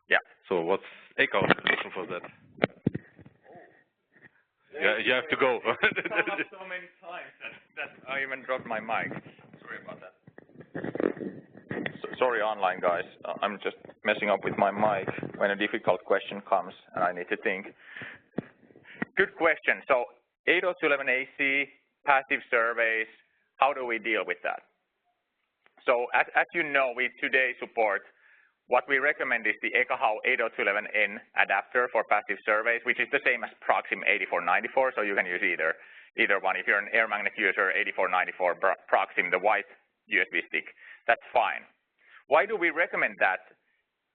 Yeah. So what's Ekahau's solution for that? Yeah, you have to go. So many times that I even dropped my mic. Sorry about that. Sorry, online guys. I'm just messing up with my mic when a difficult question comes and I need to think. Good question. So 802.11ac, passive surveys, how do we deal with that? So as you know, we today support, what we recommend is the Ekahau 802.11n adapter for passive surveys, which is the same as Proxim 8494, so you can use either one. If you're an AirMagnet user, 8494 Proxim, the white USB stick, that's fine. Why do we recommend that,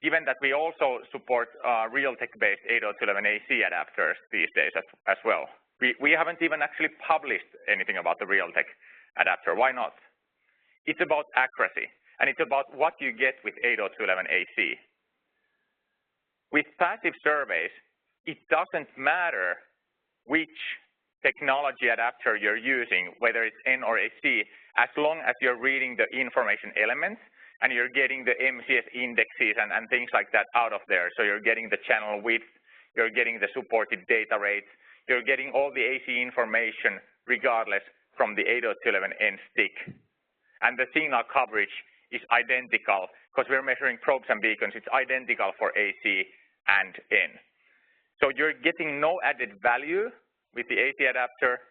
given that we also support Realtek-based 802.11ac adapters these days as well? We haven't even actually published anything about the Realtek adapter. Why not? It's about accuracy, and it's about what you get with 802.11ac. With passive surveys, it doesn't matter which technology adapter you're using, whether it's N or AC, as long as you're reading the information elements and you're getting the MCS indexes and things like that out of there. So you're getting the channel width, you're getting the supported data rates, you're getting all the AC information regardless from the 802.11n stick. And the signal coverage is identical, because we're measuring probes and beacons, it's identical for AC and N. So you're getting no added value with the AC adapter,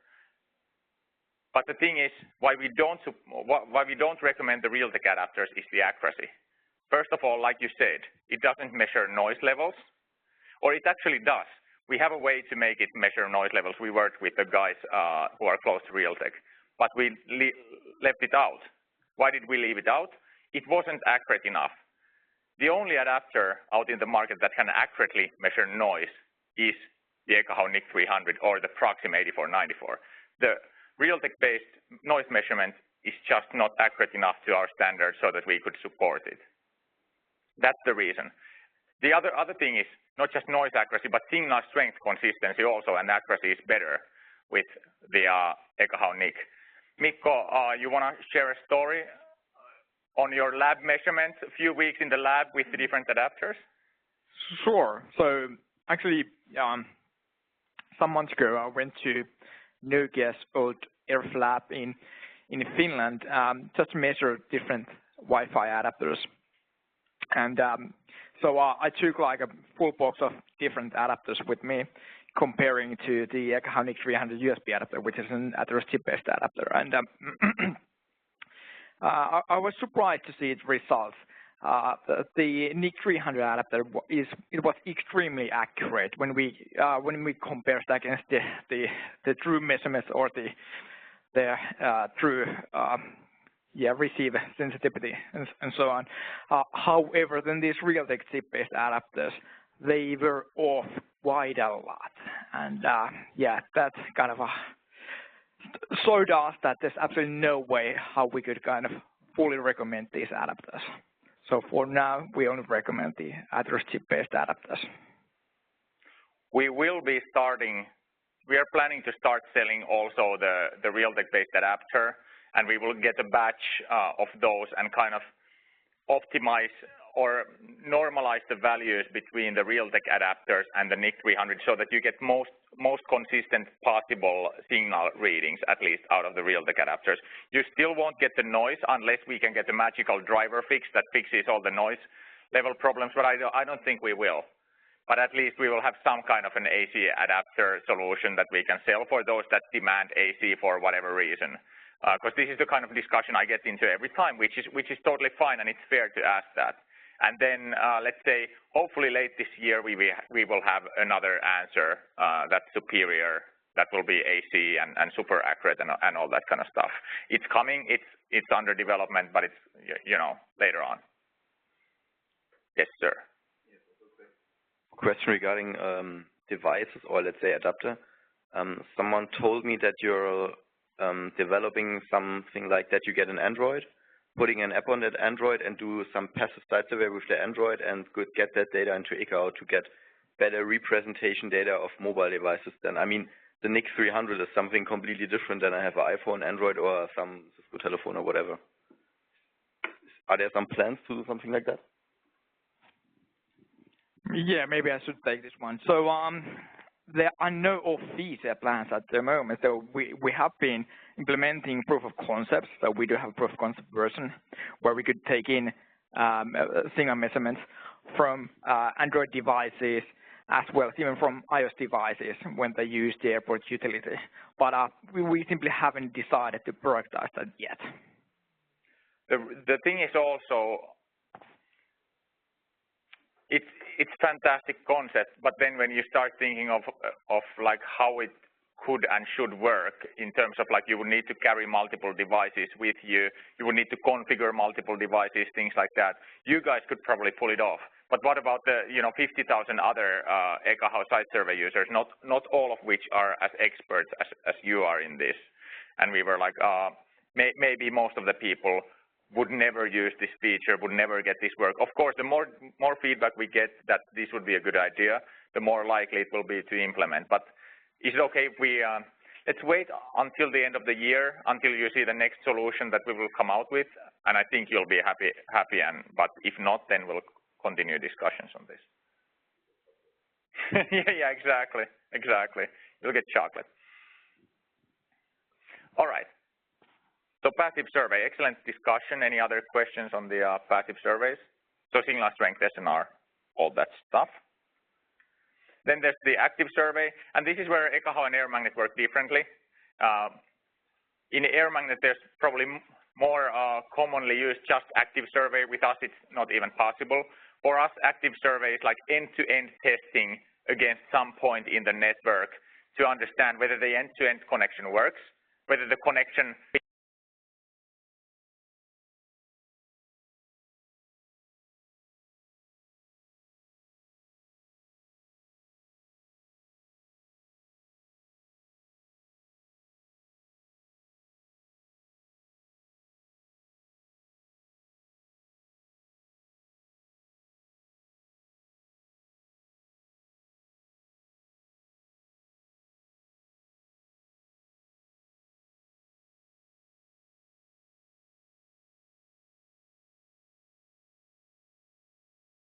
but the thing is, why we don't recommend the Realtek adapters is the accuracy. First of all, like you said, it doesn't measure noise levels, or it actually does. We have a way to make it measure noise levels. We worked with the guys who are close to Realtek, but we left it out. Why did we leave it out? It wasn't accurate enough. The only adapter out in the market that can accurately measure noise is the Ekahau NIC 300 or the Proxim 8494. The Realtek-based noise measurement is just not accurate enough to our standards so that we could support it. That's the reason. The other thing is not just noise accuracy, but signal strength consistency also, and accuracy is better with the Ekahau NIC. Mikko, you want to share a story on your lab measurements, a few weeks in the lab with the different adapters? Sure. So actually, some months ago, I went to Nokia's old ERF lab in Finland just to measure different Wi-Fi adapters. And so I took like a full box of different adapters with me, comparing to the Ekahau NIC 300 USB adapter, which is an address chip-based adapter. And I was surprised to see its results. The NIC 300 adapter was extremely accurate when we compared against the true measurements or the true receive sensitivity and so on. However, then these Realtek chip-based adapters, they were off quite a lot, and that's kind of showed us that there's absolutely no way how we could kind of fully recommend these adapters. So for now, we only recommend the address chip-based adapters. We are planning to start selling also the Realtek-based adapter, and we will get a batch of those and kind of optimize or normalize the values between the Realtek adapters and the NIC 300 so that you get most consistent possible signal readings, at least out of the Realtek adapters. You still won't get the noise unless we can get a magical driver fix that fixes all the noise level problems, but I don't think we will. But at least we will have some kind of an AC adapter solution that we can sell for those that demand AC for whatever reason. Because this is the kind of discussion I get into every time, which is totally fine, and it's fair to ask that. And then let's say, hopefully late this year, we will have another answer that's superior, that will be AC and super accurate and all that kind of stuff. It's coming, it's under development, but it's, you know, later on. Yes, sir. Question regarding devices, or let's say adapter. Someone told me that you're developing something like that. You get an Android, putting an app on that Android and do some passive site survey with the Android and could get that data into Ekahau to get better representation data of mobile devices. Then, I mean, the NIC 300 is something completely different than I have an iPhone, Android, or some Cisco telephone or whatever. Are there some plans to do something like that? Yeah, maybe I should take this one. So there are no official plans at the moment. So we have been implementing proof of concepts. So we do have a proof of concept version where we could take in signal measurements from Android devices as well as even from iOS devices when they use the airport utility. But we simply haven't decided to productize that yet. The thing is also, it's fantastic concept, but then when you start thinking of like how it could and should work in terms of like you would need to carry multiple devices with you, you would need to configure multiple devices, things like that. You guys could probably pull it off. But what about the 50,000 other Ekahau site survey users, not all of which are as experts as you are in this? And we were like, maybe most of the people would never use this feature, would never get this work. Of course, the more feedback we get that this would be a good idea, the more likely it will be to implement. But is it okay if we, let's wait until the end of the year, until you see the next solution that we will come out with, and I think you'll be happy. But if not, then we'll continue discussions on this. yeah, exactly. You'll get chocolate. All right. So passive survey, excellent discussion. Any other questions on the passive surveys? So signal strength, SNR, all that stuff. Then there's the active survey, and this is where Ekahau and AirMagnet work differently. In AirMagnet, there's probably more commonly used just active survey. With us, it's not even possible. For us, active survey is like end-to-end testing against some point in the network to understand whether the end-to-end connection works, whether the connection